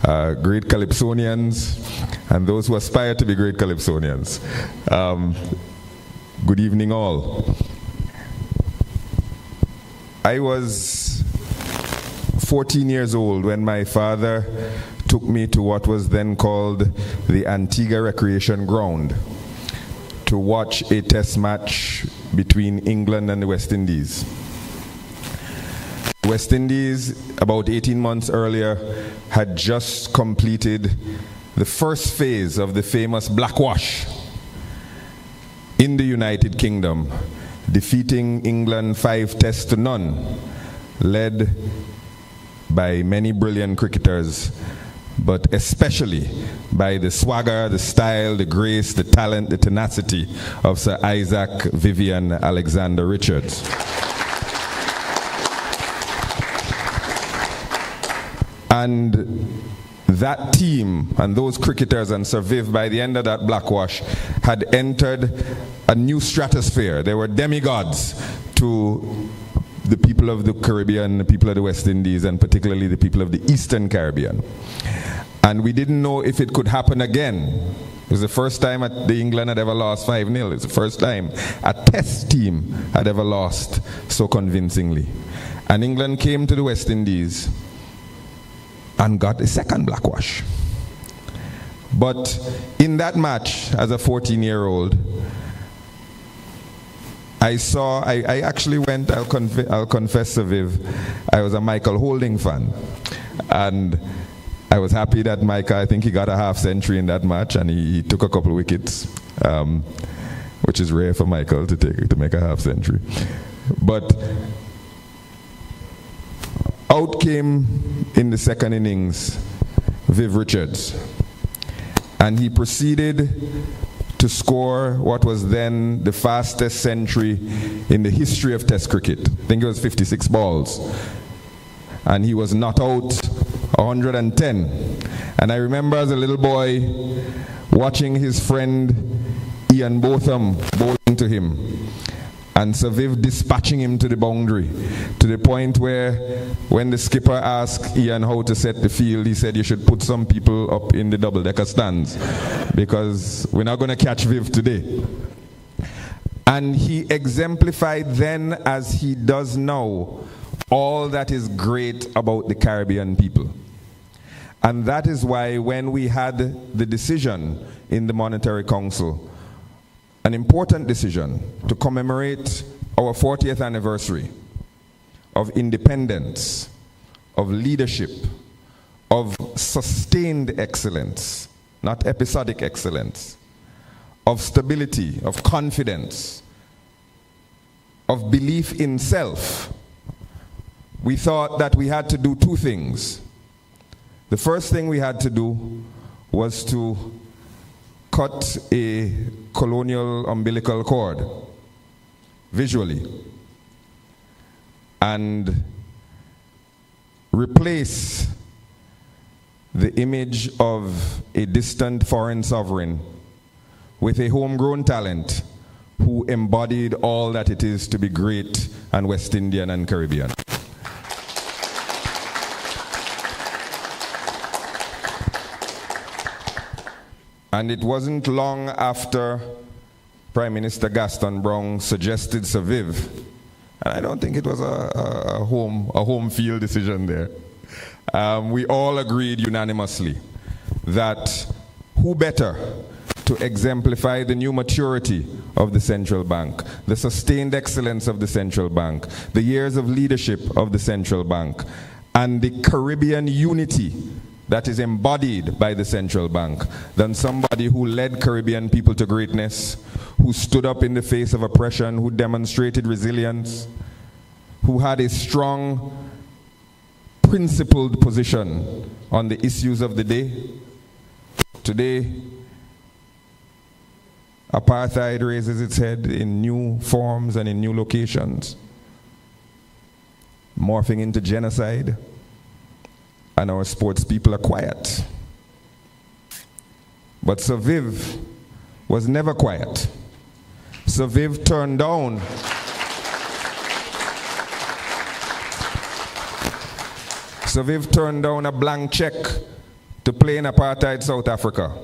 great Calypsonians, and those who aspire to be great Calypsonians. Good evening all. I was 14 years old when my father took me to what was then called the Antigua Recreation Ground to watch a test match between England and the West Indies. West Indies, about 18 months earlier, had just completed the first phase of the famous Blackwash in the United Kingdom, defeating England 5-0, led by many brilliant cricketers, but especially by the swagger, the style, the grace, the talent, the tenacity of Sir Isaac Vivian Alexander Richards. And that team and those cricketers and Sir Viv, by the end of that Blackwash, had entered a new stratosphere. They were demigods to the people of the Caribbean, the people of the West Indies, and particularly the people of the Eastern Caribbean. And we didn't know if it could happen again. It was the first time the England had ever lost 5-0. It's the first time a test team had ever lost so convincingly. And England came to the West Indies and got a second Blackwash. But in that match, as a 14-year-old, I actually went, I'll confess to Viv, I was a Michael Holding fan. And I was happy that Michael, I think he got a half century in that match, and he took a couple of wickets, which is rare for Michael to make a half century. But out came in the second innings Viv Richards, and he proceeded to score what was then the fastest century in the history of Test cricket. I think it was 56 balls. And he was not out 110. And I remember as a little boy watching his friend Ian Botham bowling to him, and Sir Viv dispatching him to the boundary, to the point where when the skipper asked Ian how to set the field, he said you should put some people up in the double-decker stands because we're not going to catch Viv today. And he exemplified then, as he does now, all that is great about the Caribbean people. And that is why when we had the decision in the Monetary Council, an important decision to commemorate our 40th anniversary of independence, of leadership, of sustained excellence, not episodic excellence, of stability, of confidence, of belief in self, we thought that we had to do two things. The first thing we had to do was to cut a colonial umbilical cord visually and replace the image of a distant foreign sovereign with a homegrown talent who embodied all that it is to be great and West Indian and Caribbean. And it wasn't long after Prime Minister Gaston Browne suggested Sir Viv, and I don't think it was a home field decision there. We all agreed unanimously that who better to exemplify the new maturity of the central bank, the sustained excellence of the central bank, the years of leadership of the central bank, and the Caribbean unity that is embodied by the central bank than somebody who led Caribbean people to greatness, who stood up in the face of oppression, who demonstrated resilience, who had a strong, principled position on the issues of the day. Today, apartheid raises its head in new forms and in new locations, morphing into genocide. And our sports people are quiet. But Sir Viv was never quiet. Sir Viv turned down a blank check to play in apartheid South Africa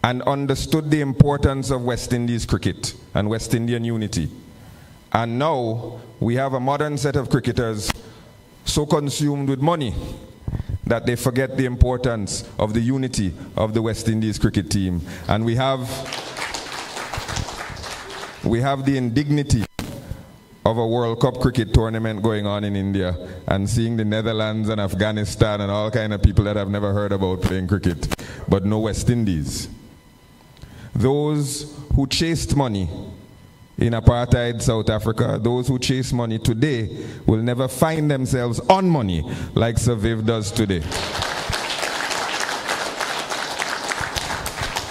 and understood the importance of West Indies cricket and West Indian unity. And now we have a modern set of cricketers so consumed with money that they forget the importance of the unity of the West Indies cricket team. And we have the indignity of a World Cup cricket tournament going on in India and seeing the Netherlands and Afghanistan and all kind of people that I've never heard about playing cricket, but no West Indies. Those who chased money in apartheid South Africa, those who chase money today will never find themselves on money like Sir Viv does today.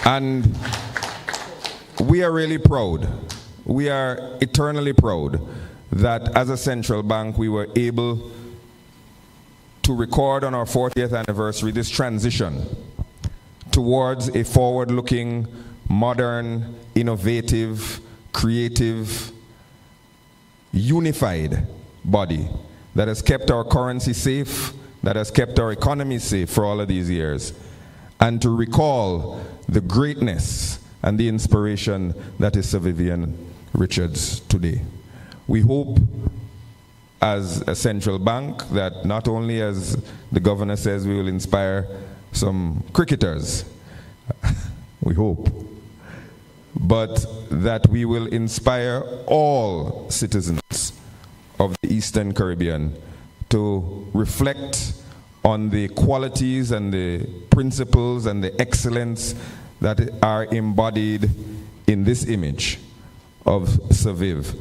And we are really proud. We are eternally proud that as a central bank we were able to record on our 40th anniversary this transition towards a forward-looking, modern, innovative, creative, unified body that has kept our currency safe, that has kept our economy safe for all of these years, and to recall the greatness and the inspiration that is Sir Vivian Richards today. We hope as a central bank that not only, as the governor says, we will inspire some cricketers, we hope, but that we will inspire all citizens of the Eastern Caribbean to reflect on the qualities and the principles and the excellence that are embodied in this image of Sir Viv.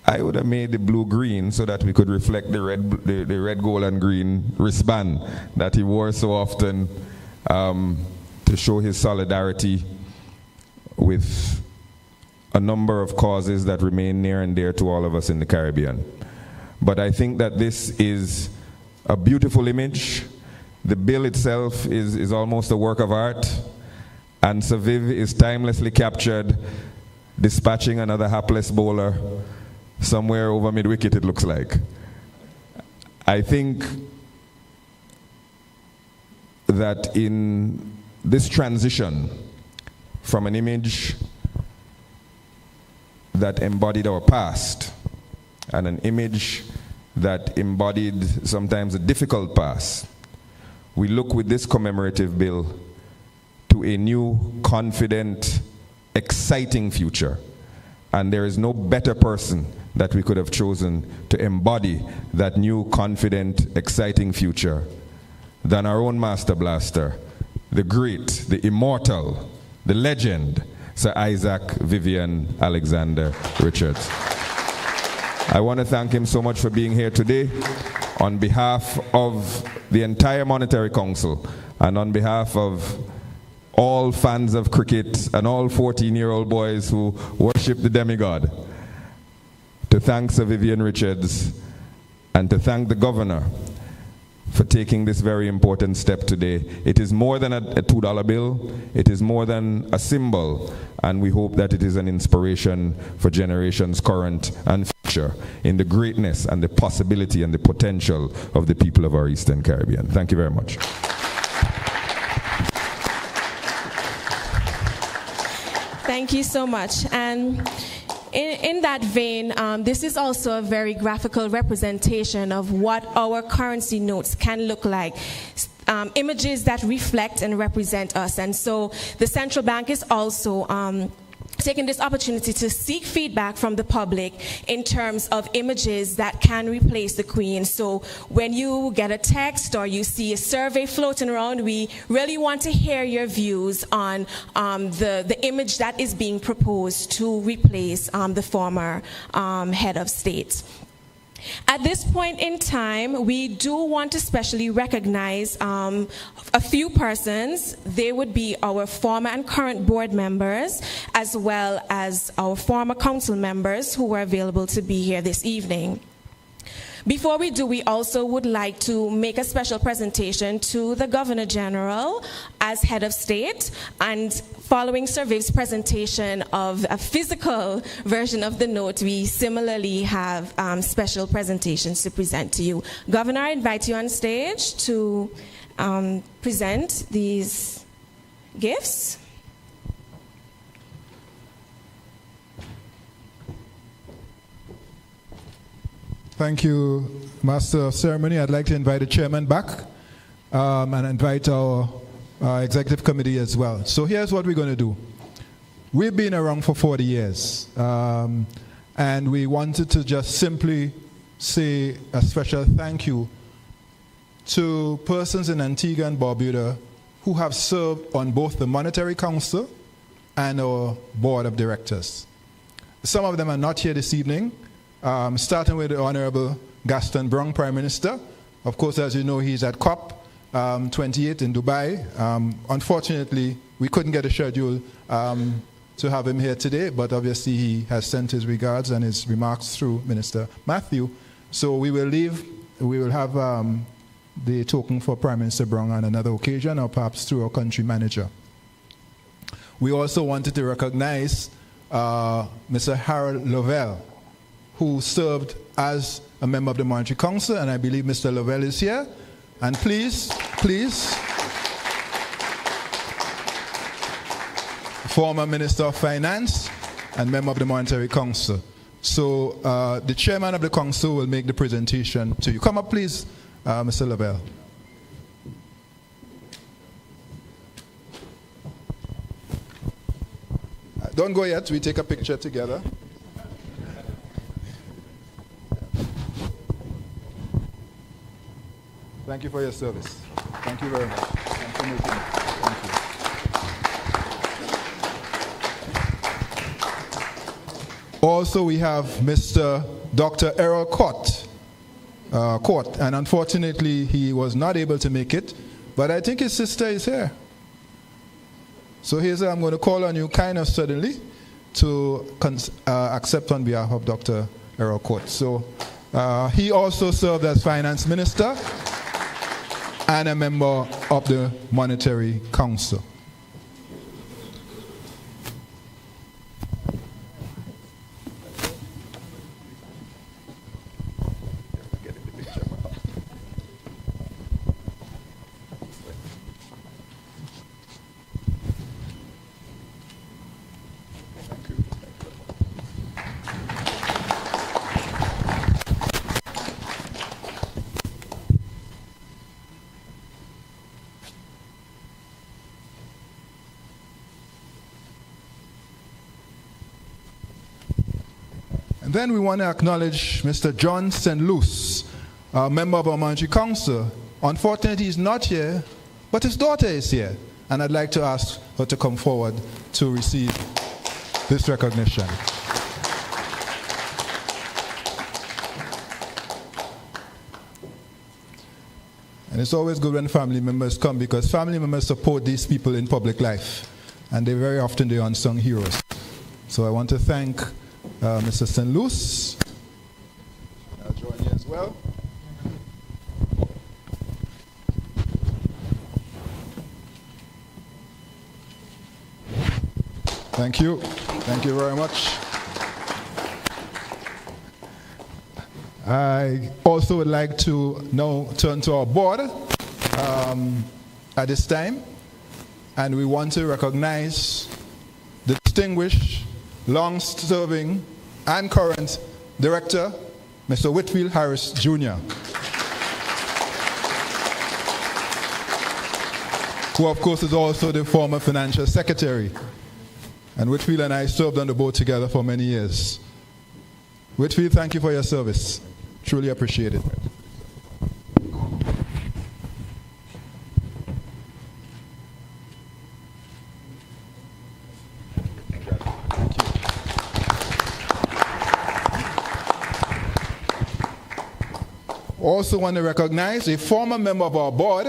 I would have made the blue-green so that we could reflect the red, gold, and green wristband that he wore so often to show his solidarity with a number of causes that remain near and dear to all of us in the Caribbean. But I think that this is a beautiful image. The bill itself is almost a work of art, and Sir Viv is timelessly captured dispatching another hapless bowler somewhere over mid-wicket, it looks like. I think that in this transition from an image that embodied our past and an image that embodied sometimes a difficult past, we look with this commemorative bill to a new, confident, exciting future. And there is no better person that we could have chosen to embody that new, confident, exciting future than our own Master Blaster, the great, the immortal, the legend, Sir Isaac Vivian Alexander Richards. I want to thank him so much for being here today on behalf of the entire Monetary Council and on behalf of all fans of cricket and all 14-year-old boys who worship the demigod, to thank Sir Vivian Richards and to thank the governor for taking this very important step today. It is more than a $2 bill. It is more than a symbol, and we hope that it is an inspiration for generations current and future in the greatness and the possibility and the potential of the people of our Eastern Caribbean. Thank you very much. Thank you so much. And in that vein, this is also a very graphical representation of what our currency notes can look like. Images that reflect and represent us. And so the central bank is also taking this opportunity to seek feedback from the public in terms of images that can replace the Queen. So when you get a text or you see a survey floating around, we really want to hear your views on the image that is being proposed to replace the former head of state. At this point in time, we do want to specially recognize a few persons. They would be our former and current board members, as well as our former council members who were available to be here this evening. Before we do, we also would like to make a special presentation to the Governor General as head of state, and following Sir Viv's presentation of a physical version of the note, we similarly have special presentations to present to you. Governor, I invite you on stage to present these gifts. Thank you Master of Ceremony, I'd like to invite the chairman back and invite our executive committee as well. So here's what we're going to do. We've been around for 40 years, and we wanted to just simply say a special thank you to persons in Antigua and Barbuda who have served on both the Monetary Council and our board of directors. Some of them are not here this evening, starting with the Honorable Gaston Brong, Prime Minister. Of course, as you know, he's at COP 28 in Dubai. Unfortunately, we couldn't get a schedule to have him here today, but obviously he has sent his regards and his remarks through Minister Matthew. So we will have the token for Prime Minister Brong on another occasion, or perhaps through our country manager. We also wanted to recognize Mr. Harold Lovell, who served as a member of the Monetary Council, and I believe Mr. Lovell is here. And please, former Minister of Finance and member of the Monetary Council. So the chairman of the council will make the presentation to you. Come up, please, Mr. Lovell. Don't go yet. We take a picture together. Thank you for your service. Thank you very much. Thank you. Thank you. Also, we have Mr. Dr. Errol Court, and unfortunately, he was not able to make it, but I think his sister is here. So here's I'm going to call on you kind of suddenly to accept on behalf of Dr. Errol Court. So he also served as Finance Minister and a member of the Monetary Council. Then we want to acknowledge Mr. John St. Luce, a member of our Monetary Council. Unfortunately, he's not here, but his daughter is here. And I'd like to ask her to come forward to receive this recognition. And it's always good when family members come, because family members support these people in public life. And they're very often the unsung heroes. So I want to thank Mr. St. Luce. I'll join you as well. Thank you. Thank you very much. I also would like to now turn to our board at this time, and we want to recognize the distinguished, long-serving and current director, Mr. Whitfield Harris, Jr., who of course is also the former financial secretary. And Whitfield and I served on the board together for many years. Whitfield, thank you for your service. Truly appreciate it. Also want to recognize a former member of our board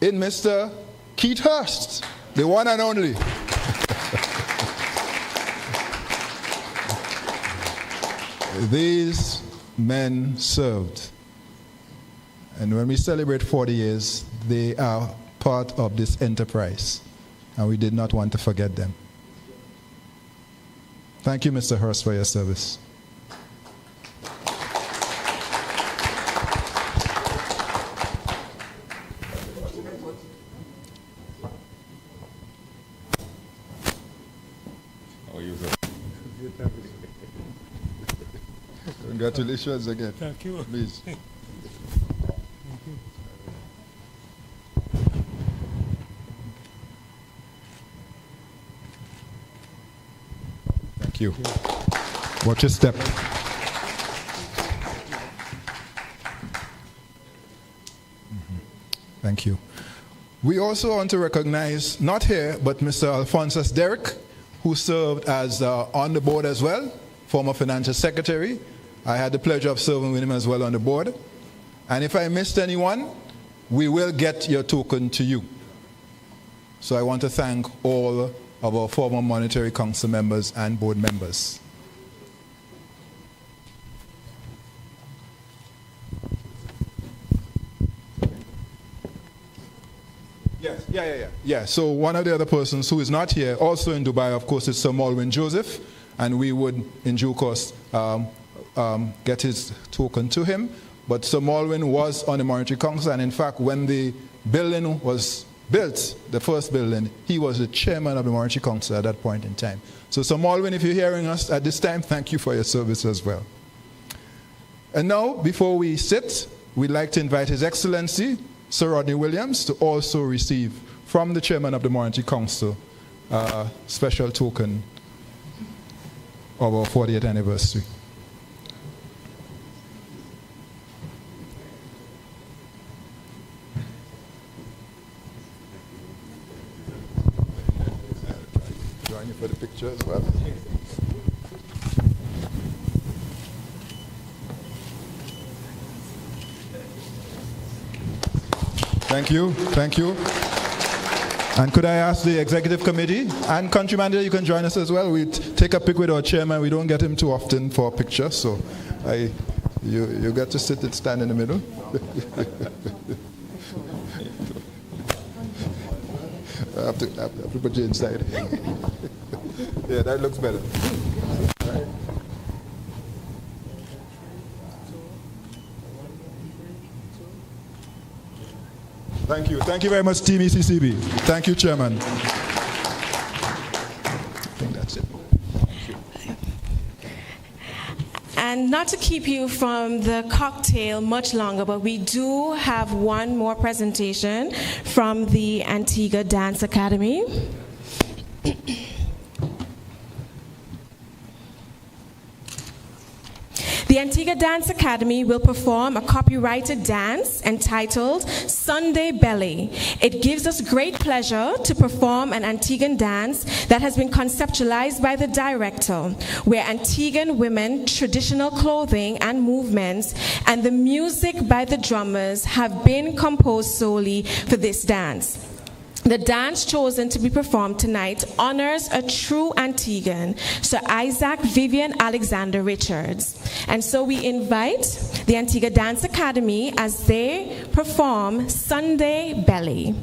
in Mr. Keith Hurst, the one and only. These men served. And when we celebrate 40 years, they are part of this enterprise. And we did not want to forget them. Thank you, Mr. Hurst, for your service. Congratulations again. Thank you. Please. Thank you. Watch your step. Thank you. We also want to recognize, not here, but Mr. Alphonsus Derrick, who served as on the board as well, former financial secretary. I had the pleasure of serving with him as well on the board. And if I missed anyone, we will get your token to you. So I want to thank all of our former Monetary Council members and board members. Yes, yeah. So one of the other persons who is not here, also in Dubai, of course, is Sir Malwin Joseph, and we would, in due course, get his token to him. But Sir Malwin was on the Monetary Council, and in fact, when the building was built, the first building, he was the chairman of the Monetary Council at that point in time. So Sir Malwin, if you're hearing us at this time, thank you for your service as well. And now, before we sit, we'd like to invite His Excellency, Sir Rodney Williams, to also receive from the chairman of the Monetary Council a special token of our 40th anniversary. Join you for the picture as well. Thank you, thank you. And could I ask the executive committee and country manager, you can join us as well. We take a pic with our chairman. We don't get him too often for a picture, so you get to sit and stand in the middle. I have to put you inside. Yeah, that looks better. Right. Thank you. Thank you very much, Team ECCB. Thank you, Chairman. I think that's it. And not to keep you from the cocktail much longer, but we do have one more presentation from the Antigua Dance Academy. The Antigua Dance Academy will perform a copyrighted dance entitled Sunday Belly. It gives us great pleasure to perform an Antiguan dance that has been conceptualized by the director, where Antiguan women, traditional clothing and movements, and the music by the drummers have been composed solely for this dance. The dance chosen to be performed tonight honors a true Antiguan, Sir Isaac Vivian Alexander Richards. And so we invite the Antigua Dance Academy as they perform Sunday Belly.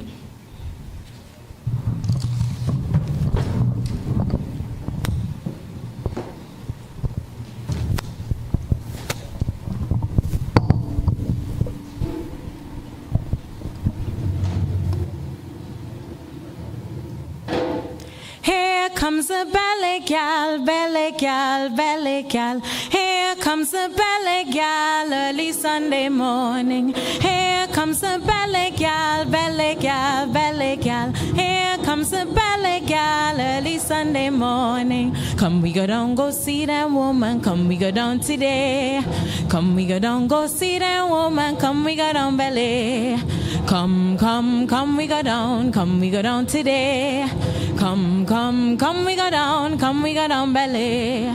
Here comes the belly gal, belly gal, belly gal. Here comes the belly gal early Sunday morning. Here comes the belly gal, belly gal, belly gal. Here comes the belly gal early Sunday morning. Come we go down, go see that woman. Come we go down today. Come we go down, go see that woman. Come we go down belly. Come, come, come we go down. Come we go down today. Come, come, come we go down belly.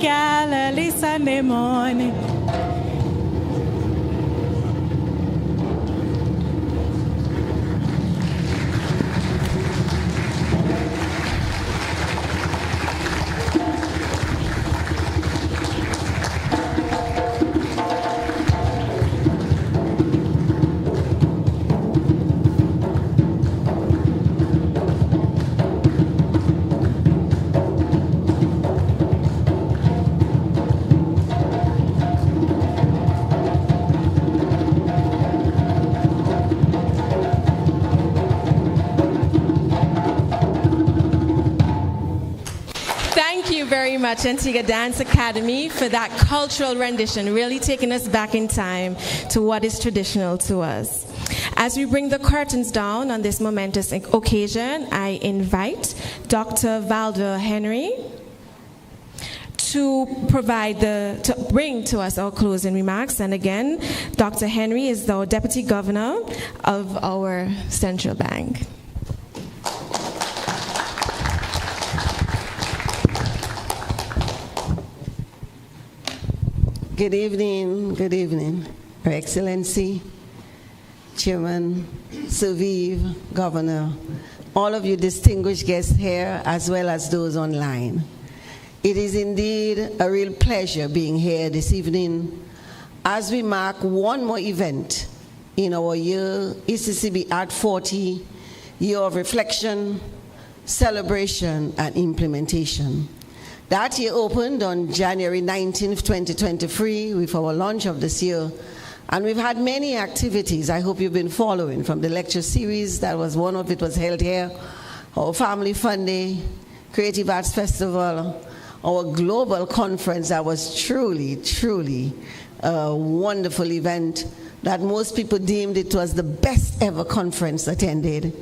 gal early Sunday morning. Very much, Antigua Dance Academy, for that cultural rendition, really taking us back in time to what is traditional to us. As we bring the curtains down on this momentous occasion, I invite Dr. Valda Henry to bring to us our closing remarks. And again, Dr. Henry is the Deputy Governor of our Central Bank. Good evening, Your Excellency, Chairman, Survive, Governor, all of you distinguished guests here, as well as those online. It is indeed a real pleasure being here this evening as we mark one more event in our year ECCB at 40, year of reflection, celebration, and implementation. That year opened on January 19th, 2023 with our launch of this year. And we've had many activities. I hope you've been following from the lecture series. That was one of it was held here. Our Family Fun Day, Creative Arts Festival, our global conference that was truly, truly a wonderful event that most people deemed it was the best ever conference attended.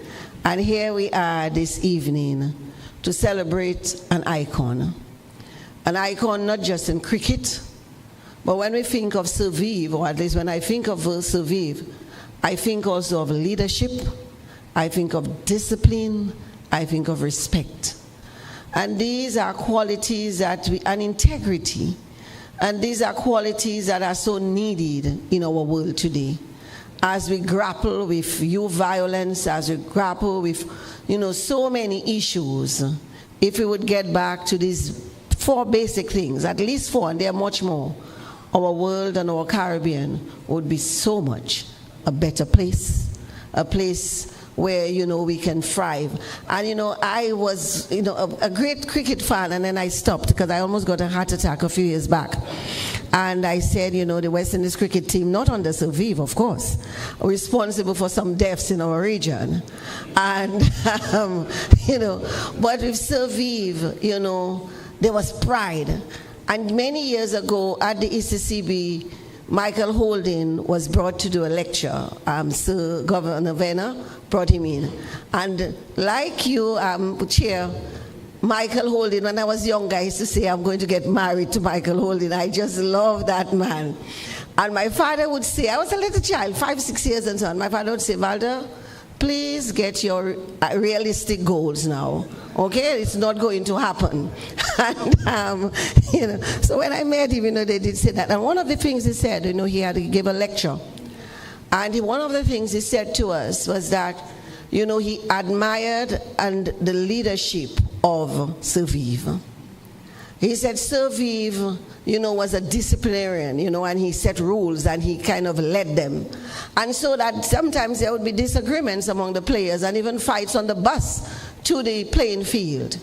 And here we are this evening to celebrate an icon. An icon not just in cricket, but when we think of Survive, or at least when I think of Survive, I think also of leadership, I think of discipline, I think of respect. And these are qualities and integrity, and these are qualities that are so needed in our world today. As we grapple with youth violence, as we grapple with, so many issues, if we would get back to these 4 basic things, at least 4, and there are much more, our world and our Caribbean would be so much a better place, a place where, we can thrive. And, I was, a great cricket fan, and then I stopped because I almost got a heart attack a few years back. And I said, the West Indies cricket team, not under Survive, of course, responsible for some deaths in our region. And, but with Survive, there was pride. And many years ago at the ECCB, Michael Holding was brought to do a lecture. Sir Governor Venner brought him in. And like you, Chair, Michael Holding, when I was younger, I used to say, I'm going to get married to Michael Holding. I just love that man. And my father would say, I was a little child, 5, 6 years and so on. My father would say, Valda, please get your realistic goals now. Okay, it's not going to happen. And, so when I met him, they did say that. And one of the things he said, he had to give a lecture. And one of the things he said to us was that, he admired the leadership of Survive. He said Survive, was a disciplinarian, and he set rules and he kind of led them. And so that sometimes there would be disagreements among the players and even fights on the bus to the playing field.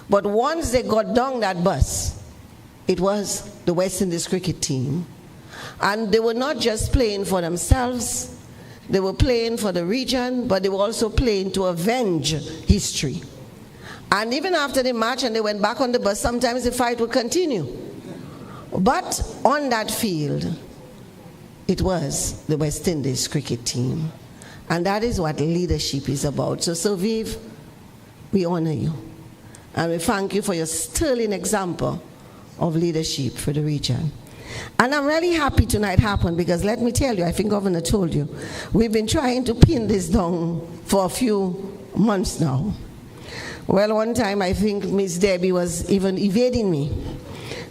But once they got down that bus, it was the West Indies cricket team. And they were not just playing for themselves, they were playing for the region, but they were also playing to avenge history. And even after the match and they went back on the bus, sometimes the fight would continue. But on that field, it was the West Indies cricket team. And that is what leadership is about. So Survive, we honor you. And we thank you for your sterling example of leadership for the region. And I'm really happy tonight happened because let me tell you, I think Governor told you, we've been trying to pin this down for a few months now. Well, one time I think Miss Debbie was even evading me.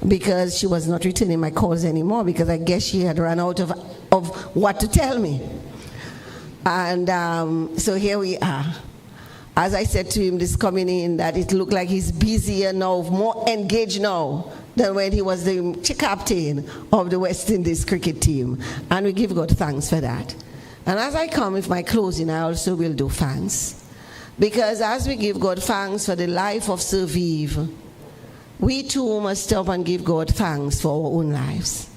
because she was not returning my calls anymore, because I guess she had run out of what to tell me. And so here we are. As I said to him this coming in, that it looked like he's busier now, more engaged now than when he was the captain of the West Indies cricket team. And we give God thanks for that. And as I come with my closing, I also will do thanks. Because as we give God thanks for the life of Sir Vive, we too must stop and give God thanks for our own lives.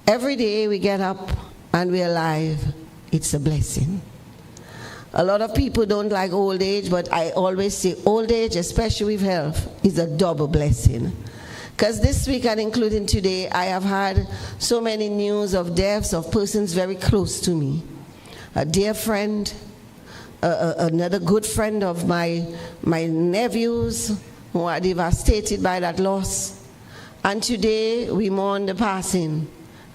Every day we get up and we're alive, it's a blessing. A lot of people don't like old age, but I always say old age, especially with health, is a double blessing. Because this week and including today, I have had so many news of deaths of persons very close to me. A dear friend, another good friend of my nephews who are devastated by that loss. And today we mourn the passing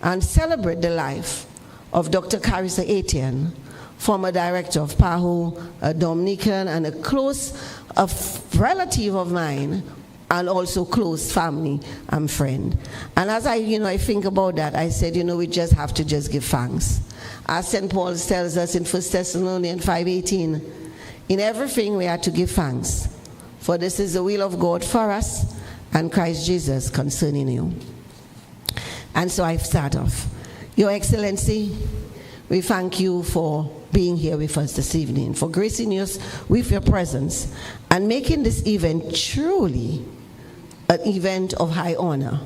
and celebrate the life of Dr. Carissa Etienne, former director of PAHO, a Dominican, and a close relative of mine, and also close family and friend. And as I think about that, I said, we just have to just give thanks. As St. Paul tells us in 1 Thessalonians 5:18, in everything we are to give thanks, for this is the will of God for us and Christ Jesus concerning you. And so I start off. Your Excellency, we thank you for being here with us this evening, for gracing us with your presence and making this event truly an event of high honor,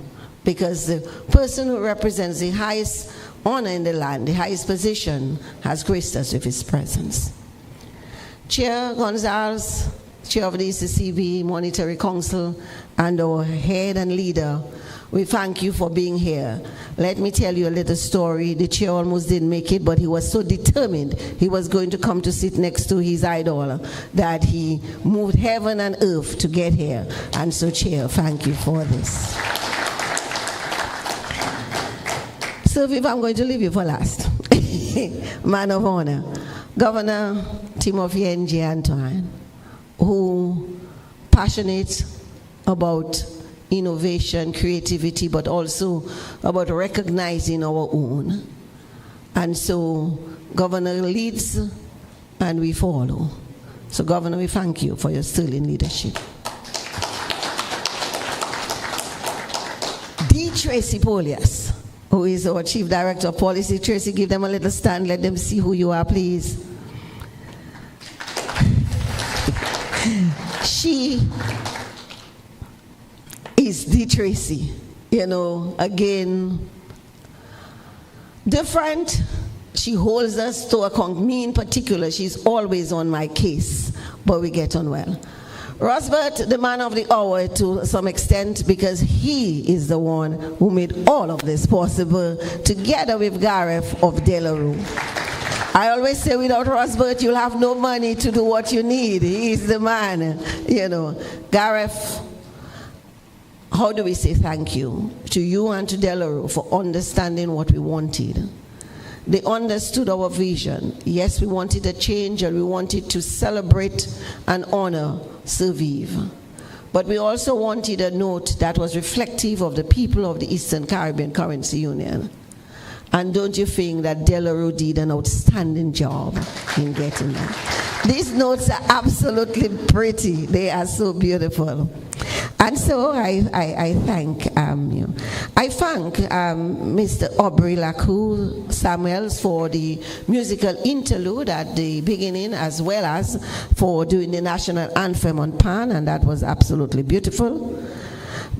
because the person who represents the highest honor in the land, the highest position, has graced us with his presence. Chair Gonzalez, Chair of the ECCB Monetary Council, and our head and leader, we thank you for being here. Let me tell you a little story. The chair almost didn't make it, but he was so determined he was going to come to sit next to his idol that he moved heaven and earth to get here. And so, Chair, thank you for this. So, if I'm going to leave you for last, man of honor, Governor Timothy N.J. Antoine, who passionate about innovation, creativity, but also about recognizing our own. And so Governor leads and we follow. So Governor, we thank you for your sterling leadership. D. Tracy Polias, who is our Chief Director of Policy. Tracy, give them a little stand, let them see who you are, please. She is D. Tracy, again, different. She holds us to account. Me in particular, she's always on my case, but we get on well. Rosbert, the man of the hour to some extent, because he is the one who made all of this possible, together with Gareth of Delarue. I always say without Rosbert, you'll have no money to do what you need. He's the man, Gareth, how do we say thank you to you and to Delarue for understanding what we wanted? They understood our vision. Yes, we wanted a change and we wanted to celebrate and honor Sir Vive. But we also wanted a note that was reflective of the people of the Eastern Caribbean Currency Union. And don't you think that Delarue did an outstanding job in getting that? These notes are absolutely pretty. They are so beautiful. And so I thank you. I thank Mr. Aubrey Lacou Samuels for the musical interlude at the beginning, as well as for doing the national anthem on Pan, and that was absolutely beautiful.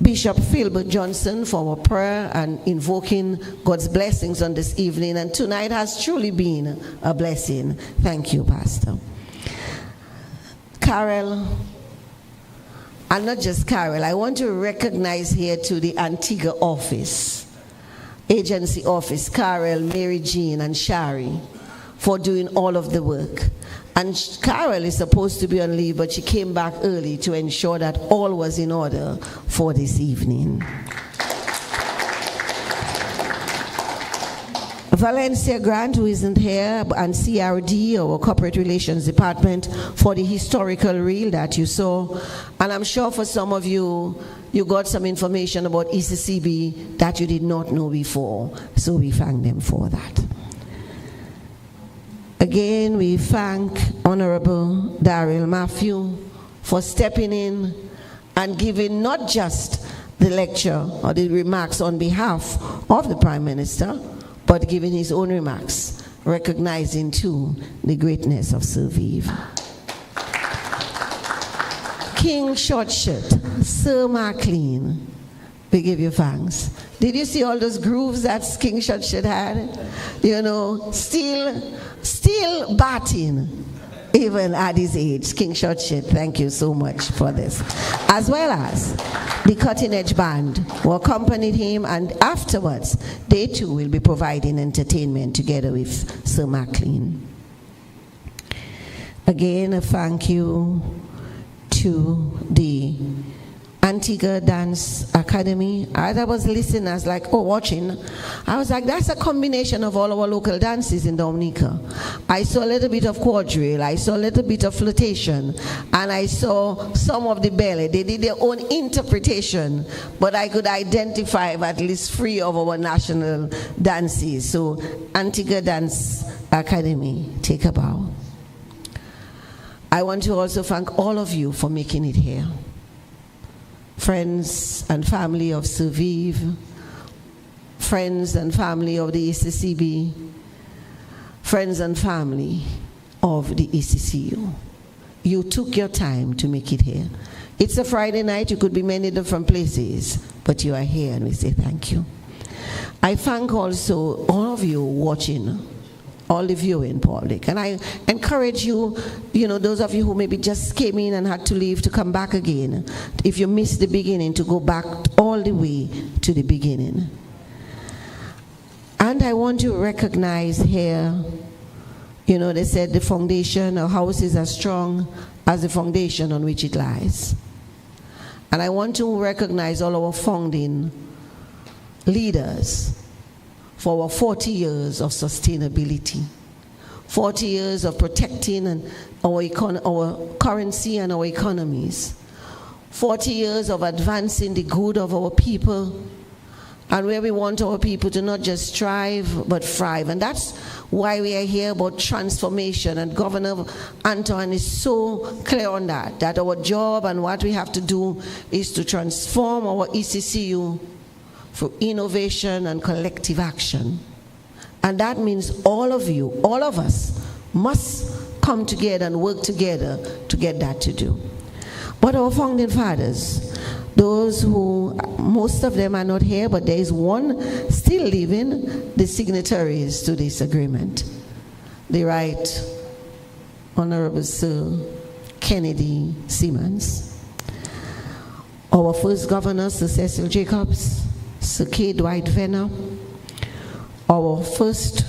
Bishop Philbert Johnson for our prayer and invoking God's blessings on this evening. And tonight has truly been a blessing. Thank you, Pastor. Carol, and not just Carol, I want to recognize here to the Antigua office, agency office, Carol, Mary Jean, and Shari, for doing all of the work. And Carol is supposed to be on leave, but she came back early to ensure that all was in order for this evening. Valencia Grant, who isn't here, and CRD, our Corporate Relations Department, for the historical reel that you saw. And I'm sure for some of you, you got some information about ECCB that you did not know before. So we thank them for that. Again, we thank Honorable Daryl Matthew for stepping in and giving not just the lecture or the remarks on behalf of the Prime Minister, but giving his own remarks, recognizing too the greatness of Sir Vive. King Shortshirt, Sir McLean, we give you thanks. Did you see all those grooves that King Shortshirt had? You know, still batting, even at his age. King Shortshirt, thank you so much for this. As well as the Cutting Edge Band who accompanied him, and afterwards, they too will be providing entertainment together with Sir McLean. Again, a thank you to the Antigua Dance Academy. As I was listening, I was like, watching. I was like, that's a combination of all our local dances in Dominica. I saw a little bit of quadrille, I saw a little bit of flotation, and I saw some of the ballet. They did their own interpretation, but I could identify at least 3 of our national dances. So, Antigua Dance Academy, take a bow. I want to also thank all of you for making it here. Friends and family of Sir Vive, friends and family of the ECCB, friends and family of the ECCU. You took your time to make it here. It's a Friday night, you could be many different places, but you are here and we say thank you. I thank also all of you watching, all the viewing public. And I encourage you, those of you who maybe just came in and had to leave, to come back again. If you missed the beginning, to go back all the way to the beginning. And I want to recognize here, they said the foundation, a house is as strong as the foundation on which it lies. And I want to recognize all our founding leaders for our 40 years of sustainability, 40 years of protecting our currency and our economies, 40 years of advancing the good of our people, and where we want our people to not just strive but thrive. And that's why we are here about transformation, and Governor Antoine is so clear on that our job and what we have to do is to transform our ECCU for innovation and collective action. And that means all of you, all of us, must come together and work together to get that to do. But our founding fathers, those who, most of them are not here, but there is one still living, the signatories to this agreement. The Right Honorable Sir Kennedy Simmons, our first governor, Sir Cecil Jacobs, Sir K. Dwight Venner, our first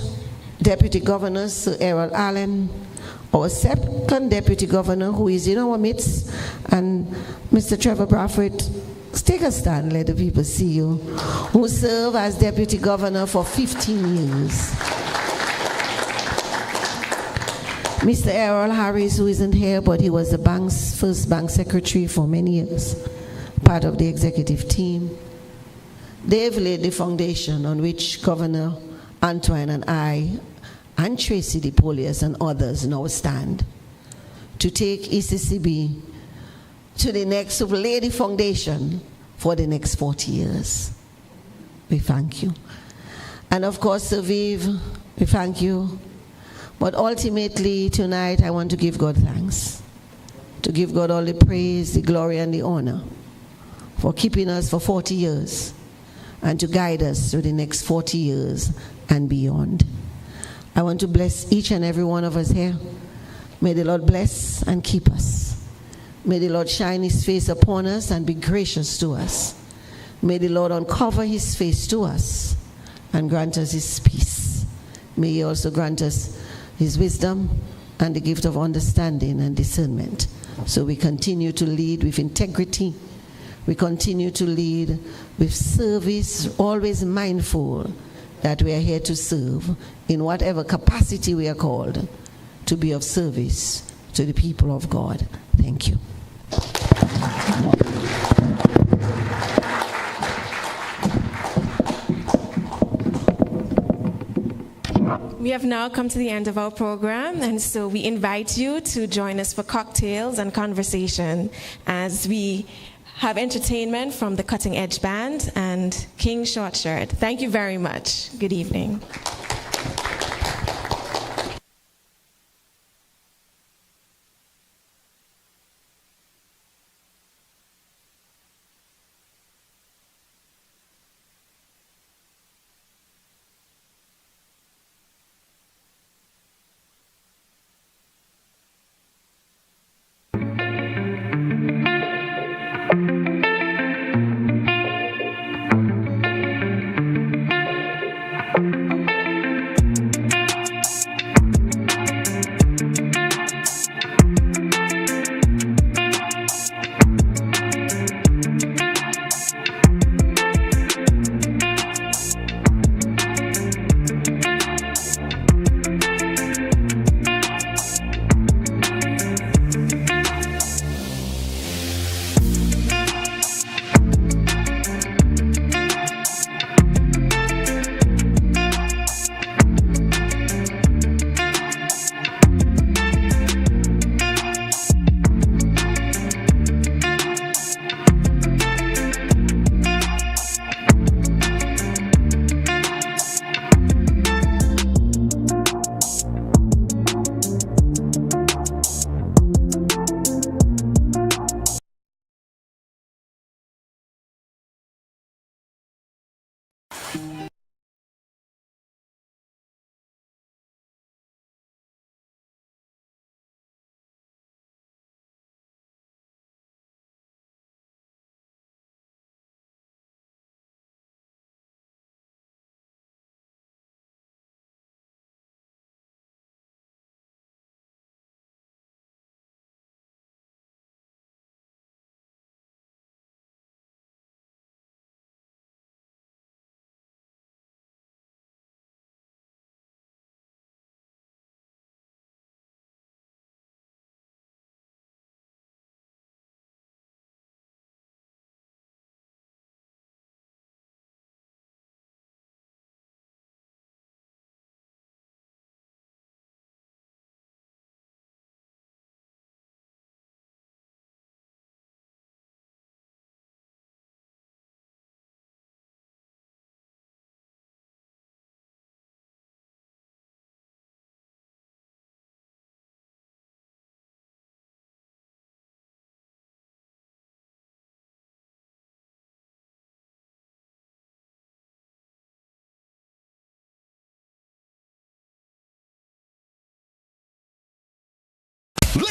deputy governor, Sir Errol Allen, our second deputy governor, who is in our midst, and Mr. Trevor Bradford, take a stand, let the people see you, who served as deputy governor for 15 years. Mr. Errol Harris, who isn't here, but he was the bank's first bank secretary for many years, part of the executive team. They've laid the foundation on which Governor Antoine and I and Tracy DePolius and others now stand to take ECCB to the next, to lay the foundation for the next 40 years. We thank you. And of course, Sir Vive, we thank you. But ultimately tonight I want to give God thanks, to give God all the praise, the glory and the honor for keeping us for 40 years and to guide us through the next 40 years and beyond. I want to bless each and every one of us here. May the Lord bless and keep us. May the Lord shine his face upon us and be gracious to us. May the Lord uncover his face to us and grant us his peace. May he also grant us his wisdom and the gift of understanding and discernment, so we continue to lead with integrity. We continue to lead with service, always mindful that we are here to serve in whatever capacity we are called to be of service to the people of God. Thank you. We have now come to the end of our program, and so we invite you to join us for cocktails and conversation as we have entertainment from the Cutting Edge Band and King Shortshirt. Thank you very much. Good evening.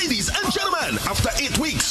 Ladies and gentlemen, after 8 weeks,